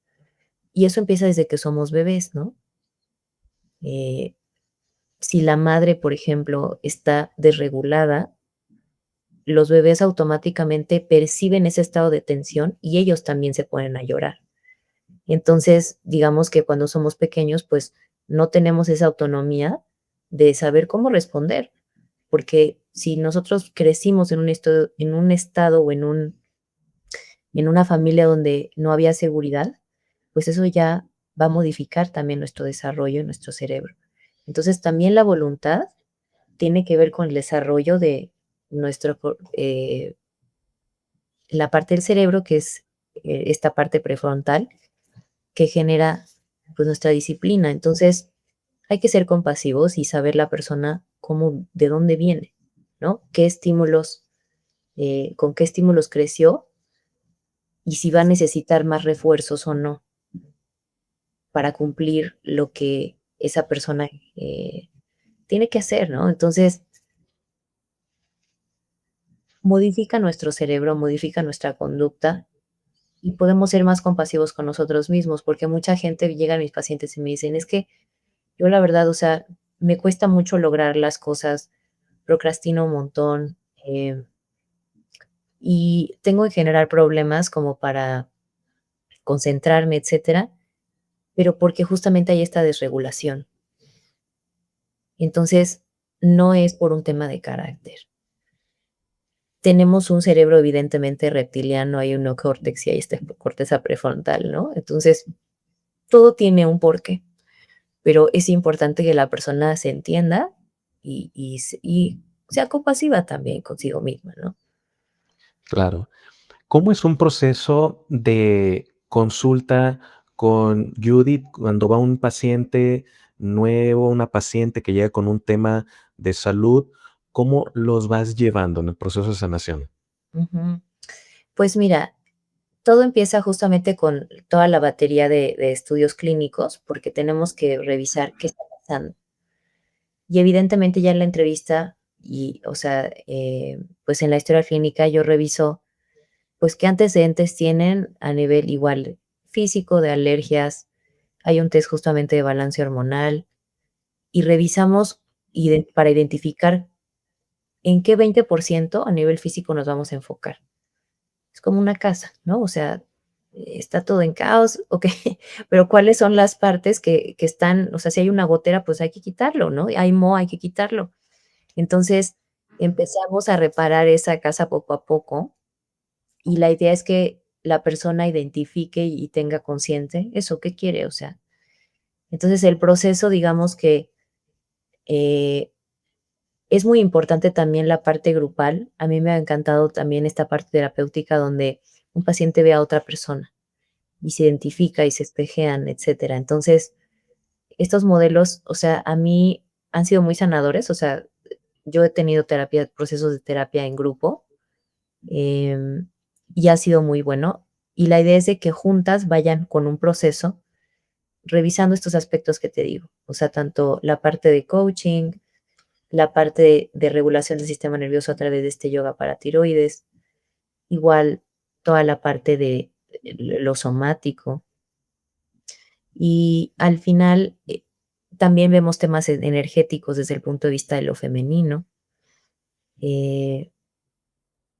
y eso empieza desde que somos bebés, ¿no? Eh, si la madre, por ejemplo, está desregulada, los bebés automáticamente perciben ese estado de tensión y ellos también se ponen a llorar. Entonces, digamos que cuando somos pequeños, pues no tenemos esa autonomía de saber cómo responder, porque si nosotros crecimos en un estado o en una familia donde no había seguridad, pues eso ya va a modificar también nuestro desarrollo en nuestro cerebro. Entonces, también la voluntad tiene que ver con el desarrollo de nuestro, la parte del cerebro, que es esta parte prefrontal, que genera pues nuestra disciplina. Entonces, hay que ser compasivos y saber la persona cómo, de dónde viene, ¿no? ¿Qué estímulos, con qué estímulos creció y si va a necesitar más refuerzos o no para cumplir lo que esa persona tiene que hacer, ¿no? Entonces, modifica nuestro cerebro, modifica nuestra conducta y podemos ser más compasivos con nosotros mismos, porque mucha gente llega a mis pacientes y me dicen, es que yo la verdad, o sea, me cuesta mucho lograr las cosas, procrastino un montón, y tengo en general problemas como para concentrarme, etcétera, pero porque justamente hay esta desregulación. Entonces, no es por un tema de carácter. Tenemos un cerebro evidentemente reptiliano, hay un neocórtex y hay esta corteza prefrontal, ¿no? Entonces, todo tiene un porqué, pero es importante que la persona se entienda y sea compasiva también consigo misma, ¿no? Claro. ¿Cómo es un proceso de consulta con Judith cuando va un paciente nuevo, una paciente que llega con un tema de salud? ¿Cómo los vas llevando en el proceso de sanación? Ujú. Pues mira, todo empieza justamente con toda la batería de estudios clínicos, porque tenemos que revisar qué está pasando. Y evidentemente ya en la entrevista y, o sea, pues en la historia clínica yo reviso, pues, qué antecedentes tienen a nivel igual físico, de alergias. Hay un test justamente de balance hormonal y revisamos para identificar en qué 20% a nivel físico nos vamos a enfocar. Es como una casa, ¿no? O sea, está todo en caos, okey, pero ¿cuáles son las partes que están? O sea, si hay una gotera, pues hay que quitarlo, ¿no? Hay moho, hay que quitarlo. Entonces, empezamos a reparar esa casa poco a poco, y la idea es que la persona identifique y tenga consciente eso, ¿qué quiere? O sea, entonces el proceso, digamos que, eh, es muy importante también la parte grupal. A mí me ha encantado también esta parte terapéutica donde un paciente ve a otra persona y se identifica y se espejean, etcétera. Entonces, estos modelos, o sea, a mí han sido muy sanadores, o sea, yo he tenido terapia procesos de terapia en grupo, em, y ha sido muy bueno. Y la idea es de que juntas vayan con un proceso revisando estos aspectos que te digo, o sea, tanto la parte de coaching, la parte de regulación del sistema nervioso a través de este yoga para tiroides, igual toda la parte de lo somático. Y al final, también vemos temas energéticos desde el punto de vista de lo femenino, eh,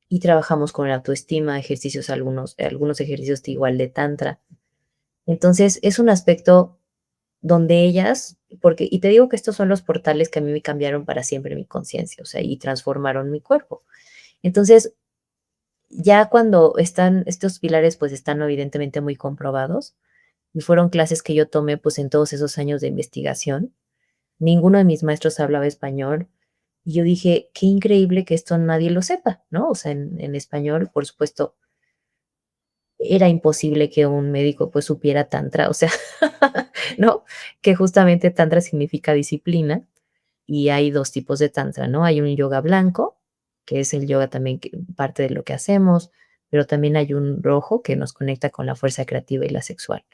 y trabajamos con la autoestima, ejercicios, algunos ejercicios de igual de tantra. Entonces, es un aspecto donde ellas, porque y te digo que estos son los portales que a mí me cambiaron para siempre mi conciencia, o sea, y transformaron mi cuerpo. Entonces, ya cuando están estos pilares, pues, están evidentemente muy comprobados, y fueron clases que yo tomé, pues, en todos esos años de investigación. Ninguno de mis maestros hablaba español, y yo dije: "Qué increíble que esto nadie lo sepa", ¿no? O sea, en español, por supuesto, era imposible que un médico, pues, supiera tantra, o sea, ¿no? Que justamente tantra significa disciplina, y hay 2 tipos de tantra, ¿no? Hay un yoga blanco, que es el yoga también que parte de lo que hacemos, pero también hay un rojo que nos conecta con la fuerza creativa y la sexual.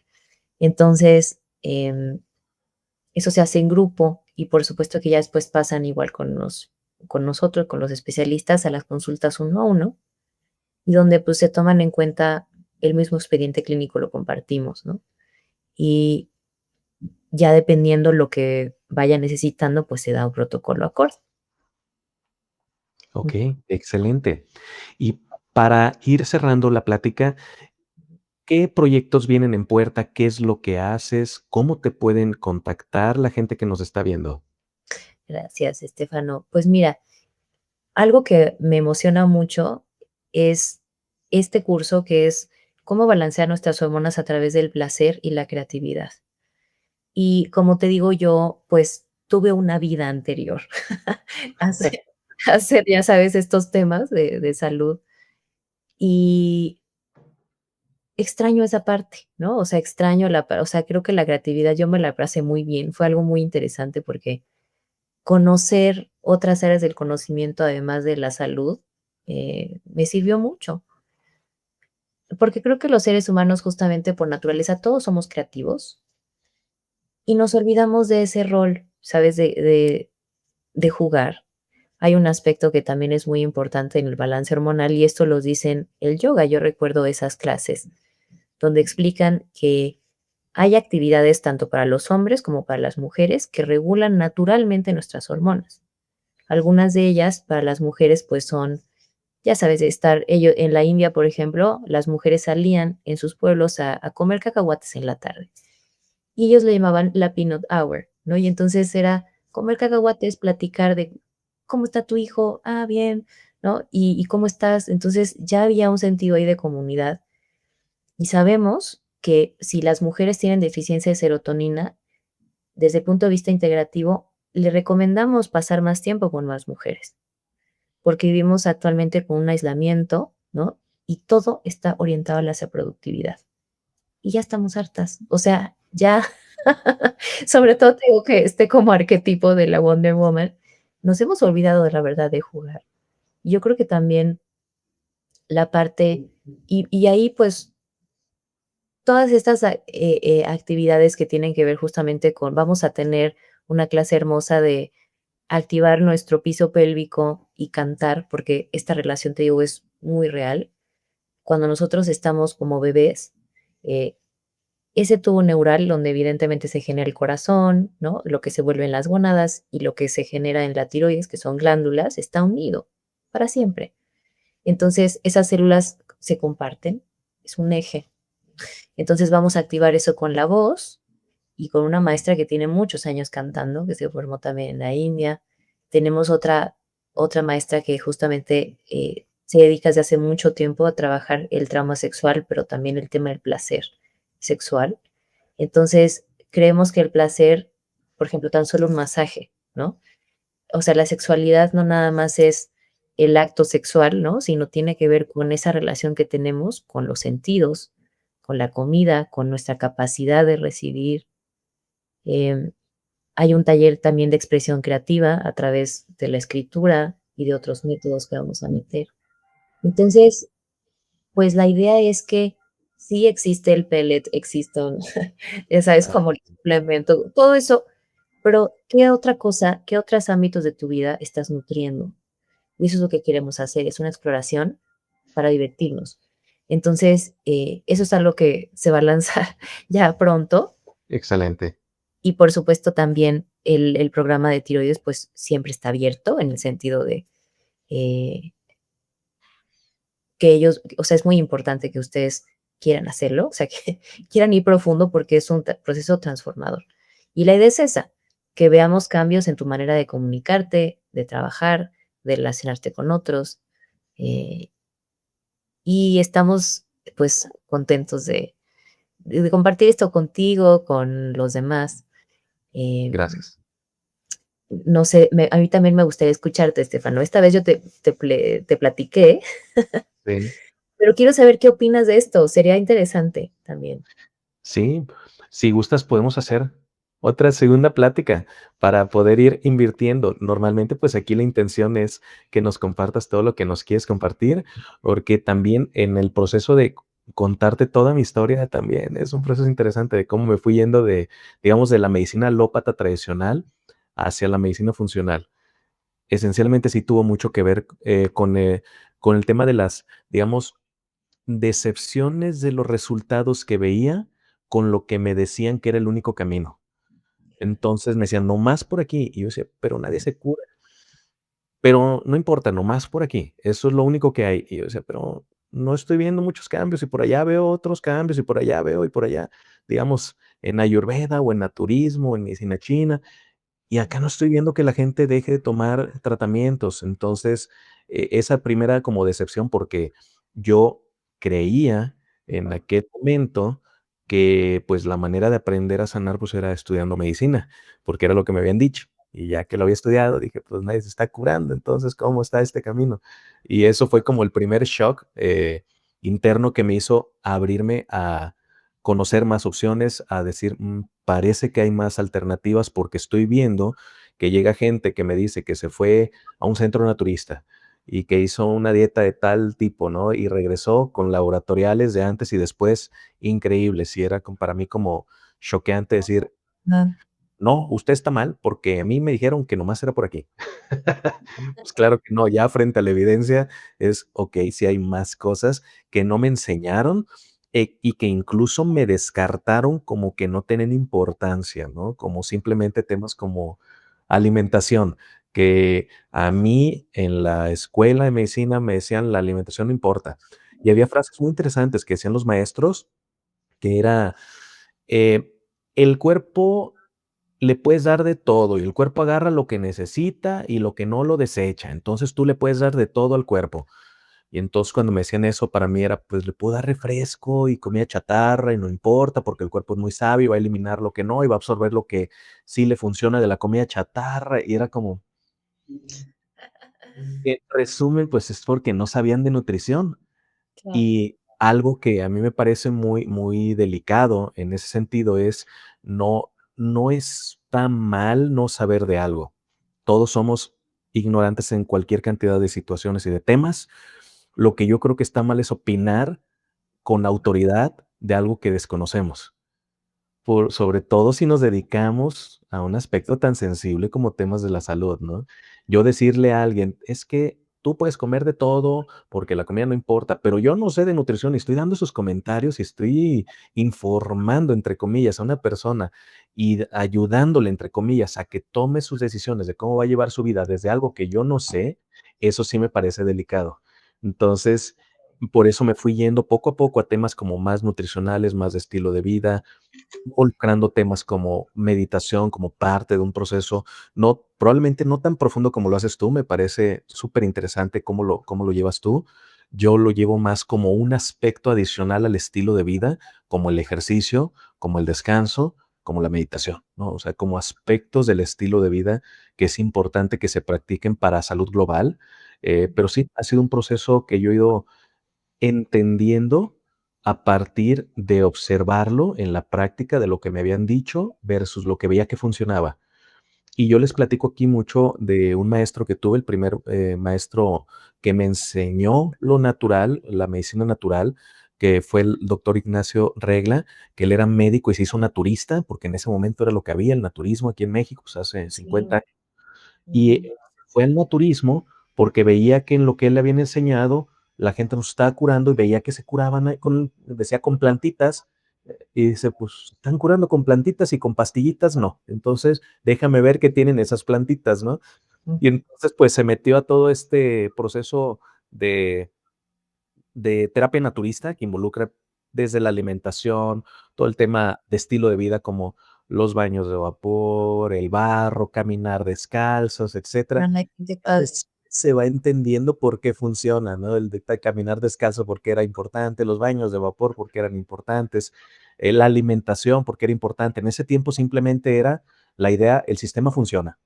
Entonces, eso se hace en grupo y por supuesto que ya después pasan igual con nosotros, con los especialistas, a las consultas uno a uno, y donde, pues, se toman en cuenta el mismo expediente clínico, lo compartimos, ¿no? Y ya dependiendo lo que vaya necesitando, pues, se da un protocolo acorde. Ok, excelente. Y para ir cerrando la plática, ¿qué proyectos vienen en puerta? ¿Qué es lo que haces? ¿Cómo te pueden contactar la gente que nos está viendo? Gracias, Estefano. Pues mira, algo que me emociona mucho es este curso que es cómo balancear nuestras hormonas a través del placer y la creatividad. Y como te digo yo, pues tuve una vida anterior a hacer, ya sabes, estos temas de salud y extraño esa parte, ¿no? O sea, extraño o sea, creo que la creatividad yo me la pasé muy bien. Fue algo muy interesante porque conocer otras áreas del conocimiento, además de la salud, me sirvió mucho, porque creo que los seres humanos, justamente por naturaleza, todos somos creativos y nos olvidamos de ese rol, ¿sabes? De jugar. Hay un aspecto que también es muy importante en el balance hormonal y esto lo dicen el yoga. Yo recuerdo esas clases donde explican que hay actividades tanto para los hombres como para las mujeres que regulan naturalmente nuestras hormonas. Algunas de ellas para las mujeres pues son ya sabes, de estar ellos en la India, por ejemplo, las mujeres salían en sus pueblos a comer cacahuates en la tarde, y ellos le llamaban la peanut hour, ¿no? Y entonces era comer cacahuates, platicar de: "¿Cómo está tu hijo? Ah, bien", ¿no? ¿Y cómo estás? Entonces, ya había un sentido ahí de comunidad, y sabemos que si las mujeres tienen deficiencia de serotonina, desde el punto de vista integrativo, le recomendamos pasar más tiempo con más mujeres, porque vivimos actualmente con un aislamiento, ¿no? Y todo está orientado hacia productividad. Y ya estamos hartas. O sea, ya, sobre todo te digo que como arquetipo de la Wonder Woman, nos hemos olvidado de la verdad de jugar. Y yo creo que también la parte y ahí, pues, todas estas actividades que tienen que ver justamente con vamos a tener una clase hermosa de activar nuestro piso pélvico y cantar, porque esta relación, te digo, es muy real. Cuando nosotros estamos como bebés, eh, ese tubo neural donde evidentemente se genera el corazón, ¿no? Lo que se vuelve en las gónadas y lo que se genera en la tiroides, que son glándulas, está unido para siempre. Entonces, esas células se comparten, es un eje. Entonces, vamos a activar eso con la voz y con una maestra que tiene muchos años cantando, que se formó también en la India. Tenemos otra maestra que justamente, se dedica desde hace mucho tiempo a trabajar el trauma sexual, pero también el tema del placer sexual. Entonces, creemos que el placer, por ejemplo, tan solo un masaje, ¿no? O sea, la sexualidad no nada más es el acto sexual, ¿no? Sino tiene que ver con esa relación que tenemos con los sentidos, con la comida, con nuestra capacidad de recibir. Em, Hay un taller también de expresión creativa a través de la escritura y de otros métodos que vamos a meter. Entonces, pues la idea es que sí existe el pellet, existe un ya sabes, Ah, como el suplemento, todo eso, pero, ¿qué otra cosa, qué otros ámbitos de tu vida estás nutriendo? Y eso es lo que queremos hacer, es una exploración para divertirnos. Entonces, eso es algo que se va a lanzar ya pronto excelente. y, por supuesto, también el programa de tiroides, pues, siempre está abierto en el sentido de, eh, que ellos o sea, es muy importante que ustedes quieran hacerlo, o sea, que quieran ir profundo porque es un proceso transformador. Y la idea es esa, que veamos cambios en tu manera de comunicarte, de trabajar, de relacionarte con otros, eh, y estamos, pues, contentos de compartir esto contigo, con los demás. Eh, Gracias. no sé, a mí también me gustaría escucharte, Estefano. Esta vez yo te platiqué, Sí. pero quiero saber qué opinas de esto, sería interesante también. Sí, si gustas podemos hacer otra segunda plática para poder ir invirtiendo. Normalmente, pues aquí la intención es que nos compartas todo lo que nos quieres compartir, porque también en el proceso de contarte toda mi historia también es un proceso interesante de cómo me fui yendo de, digamos, de la medicina alópata tradicional hacia la medicina funcional. Esencialmente sí tuvo mucho que ver con el tema de las, digamos, decepciones de los resultados que veía con lo que me decían que era el único camino. Entonces me decían: "No más por aquí", y yo decía: "Pero nadie se cura". "Pero no importa, nomás por aquí, eso es lo único que hay". Y yo decía: "Pero no estoy viendo muchos cambios, y por allá veo otros cambios, y por allá veo, y por allá", digamos, en ayurveda, o en naturismo, o en medicina china. Y acá no estoy viendo que la gente deje de tomar tratamientos. Entonces, esa primera como decepción, porque yo creía en aquel momento que, pues, la manera de aprender a sanar, pues, era estudiando medicina, porque era lo que me habían dicho. Y ya que lo había estudiado, dije: "Pues nadie se está curando, entonces, ¿cómo está este camino?". Y eso fue como el primer shock, interno que me hizo abrirme a conocer más opciones, a decir, parece que hay más alternativas porque estoy viendo que llega gente que me dice que se fue a un centro naturista y que hizo una dieta de tal tipo, ¿no? Y regresó con laboratoriales de antes y después increíbles. Y era para mí como choqueante decir, Ah, no, usted está mal porque a mí me dijeron que nomás era por aquí. Pues claro que no, ya frente a la evidencia es, okey, sí hay más cosas que no me enseñaron, y que incluso me descartaron como que no tienen importancia, ¿no? Como simplemente temas como alimentación, que a mí en la escuela de medicina me decían: "La alimentación no importa". Y había frases muy interesantes que decían los maestros, que era, eh, el cuerpo le puedes dar de todo, y el cuerpo agarra lo que necesita y lo que no lo desecha. Entonces, tú le puedes dar de todo al cuerpo. Y entonces, cuando me decían eso, para mí era, pues, le puedo dar refresco y comida chatarra y no importa, porque el cuerpo es muy sabio, va a eliminar lo que no y va a absorber lo que sí le funciona de la comida chatarra. Y era como, en resumen, pues, es porque no sabían de nutrición. Claro. Y algo que a mí me parece muy, muy delicado en ese sentido es no está mal no saber de algo. Todos somos ignorantes en cualquier cantidad de situaciones y de temas. Lo que yo creo que está mal es opinar con autoridad de algo que desconocemos. Sobre todo si nos dedicamos a un aspecto tan sensible como temas de la salud, ¿no? Yo decirle a alguien: "Es que tú puedes comer de todo, porque la comida no importa", pero yo no sé de nutrición y estoy dando esos comentarios y estoy informando, entre comillas, a una persona y ayudándole, entre comillas, a que tome sus decisiones de cómo va a llevar su vida desde algo que yo no sé, eso sí me parece delicado. Entonces, por eso me fui yendo poco a poco a temas como más nutricionales, más de estilo de vida, involucrando temas como meditación, como parte de un proceso, no, probablemente no tan profundo como lo haces tú, me parece súper interesante cómo lo llevas tú. Yo lo llevo más como un aspecto adicional al estilo de vida, como el ejercicio, como el descanso, como la meditación, ¿no? O sea, como aspectos del estilo de vida que es importante que se practiquen para salud global. Pero sí, ha sido un proceso que yo he ido entendiendo a partir de observarlo en la práctica de lo que me habían dicho versus lo que veía que funcionaba. Y yo les platico aquí mucho de un maestro que tuve, el primer, maestro que me enseñó lo natural, la medicina natural, que fue el doctor Ignacio Regla, que él era médico y se hizo naturista, porque en ese momento era lo que había, el naturismo aquí en México, pues, hace Sí. 50 años. Y Ujú. fue al naturismo porque veía que en lo que él le había enseñado, la gente nos estaba curando y veía que se curaban ahí decía con plantitas, y dice: "Pues, están curando con plantitas y con pastillitas no. Entonces, déjame ver qué tienen esas plantitas", ¿no? Y Ujú. entonces, pues, se metió a todo este proceso de terapia naturista que involucra desde la alimentación, todo el tema de estilo de vida, como los baños de vapor, el barro, caminar descalzos, etcétera. Ay, qué padre. Pues, se va entendiendo por qué funciona, ¿no? El de caminar descalzo, porque era importante, los baños de vapor, porque eran importantes, la alimentación, porque era importante. En ese tiempo simplemente era la idea, el sistema funciona,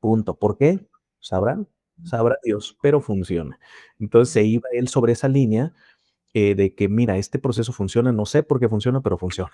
punto. ¿Por qué? Sabrán, sabrá Dios, pero funciona. Entonces, se iba él sobre esa línea de que mira, este proceso funciona, no sé por qué funciona, pero funciona.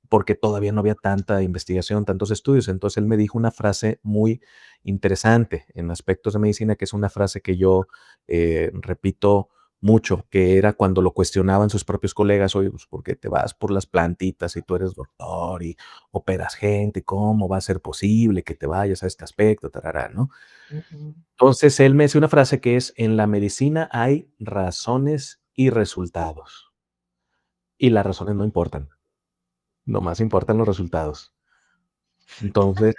Porque todavía no había tanta investigación, tantos estudios. Entonces él me dijo una frase muy interesante en aspectos de medicina, que es una frase que yo repito mucho, que era cuando lo cuestionaban sus propios colegas: "Oye, pues, ¿por qué te vas por las plantitas si tú eres doctor y operas gente? ¿Cómo va a ser posible que te vayas a este aspecto?", tarará, ¿no? Ujú. Entonces, él me decía una frase que es: "En la medicina hay razones y resultados, y las razones no importan, nomás importan los resultados". Entonces,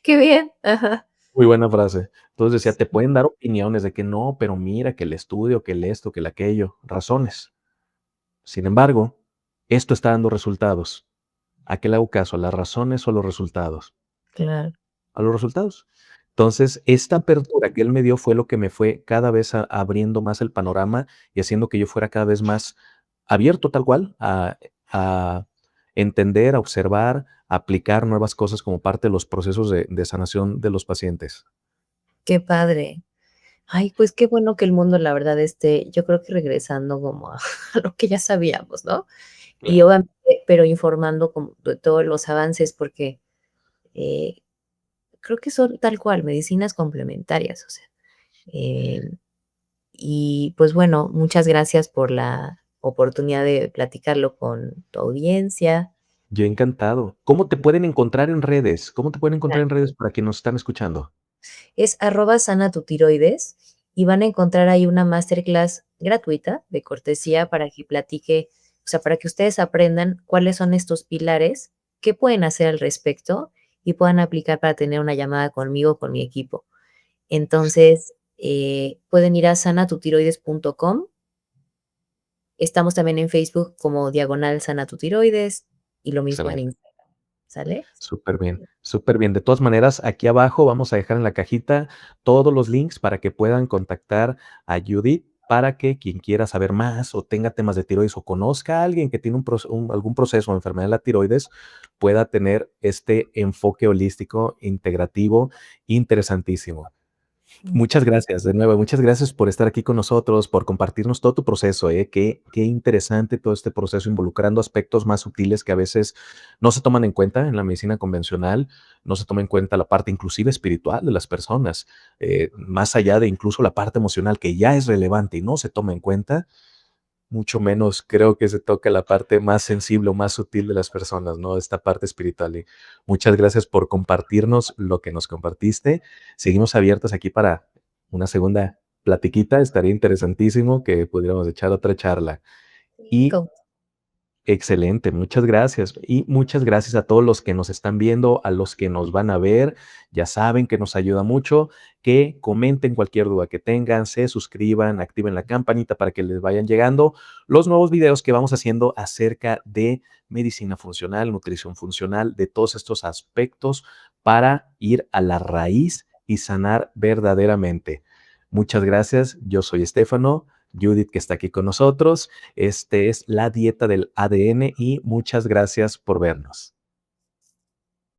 Qué bien. Ajá. muy buena frase. Entonces decía: "Te Sí, pueden dar opiniones de que no, pero mira, que el estudio, que el esto, que el aquello, razones. Sin embargo, esto está dando resultados. ¿A qué le hago caso? ¿A las razones o a los resultados?". claro. A los resultados. Entonces, esta apertura que él me dio fue lo que me fue cada vez abriendo más el panorama y haciendo que yo fuera cada vez más abierto tal cual a entender, a observar, a aplicar nuevas cosas como parte de los procesos de sanación de los pacientes. Qué padre. Ay, pues qué bueno que el mundo, la verdad, esté, yo creo que regresando como a a lo que ya sabíamos, ¿no? Y Claro. obviamente, pero informando como de todos los avances, porque, eh, creo que son tal cual, medicinas complementarias, o sea, eh, y pues bueno, muchas gracias por la oportunidad de platicarlo con tu audiencia. Yo encantado. ¿Cómo te pueden encontrar en redes? ¿Cómo te pueden encontrar en redes para quienes nos están escuchando? Es @sana tu tiroides y van a encontrar ahí una masterclass gratuita de cortesía para que platique, o sea, para que ustedes aprendan cuáles son estos pilares, qué pueden hacer al respecto y puedan aplicar para tener una llamada conmigo, con mi equipo. Entonces, pueden ir a sanatutiroides.com. Estamos también en Facebook como diagonal sanatutiroides y lo mismo en Excelente. Instagram, ¿sale? Súper bien, súper bien. De todas maneras, aquí abajo vamos a dejar en la cajita todos los links para que puedan contactar a Judith para que quien quiera saber más o tenga temas de tiroides o conozca a alguien que tiene algún proceso o enfermedad de la tiroides, pueda tener este enfoque holístico integrativo interesantísimo. Muchas gracias, de nuevo, muchas gracias por estar aquí con nosotros, por compartirnos todo tu proceso, ¿eh? Qué interesante todo este proceso involucrando aspectos más sutiles que a veces no se toman en cuenta en la medicina convencional, no se toma en cuenta la parte inclusive espiritual de las personas, más allá de incluso la parte emocional que ya es relevante y no se toma en cuenta, mucho menos creo que se toca la parte más sensible o más sutil de las personas, ¿no? Esta parte espiritual. Y muchas gracias por compartirnos lo que nos compartiste. Seguimos abiertos aquí para una segunda platiquita. Estaría interesantísimo que pudiéramos echar otra charla. Sí, Y excelente, muchas gracias. Y muchas gracias a todos los que nos están viendo, a los que nos van a ver. Ya saben que nos ayuda mucho que comenten cualquier duda que tengan, se suscriban, activen la campanita para que les vayan llegando los nuevos videos que vamos haciendo acerca de medicina funcional, nutrición funcional, de todos estos aspectos para ir a la raíz y sanar verdaderamente. Muchas gracias. Yo soy Estefano, Judith que está aquí con nosotros. Este es la dieta del ADN y muchas gracias por vernos.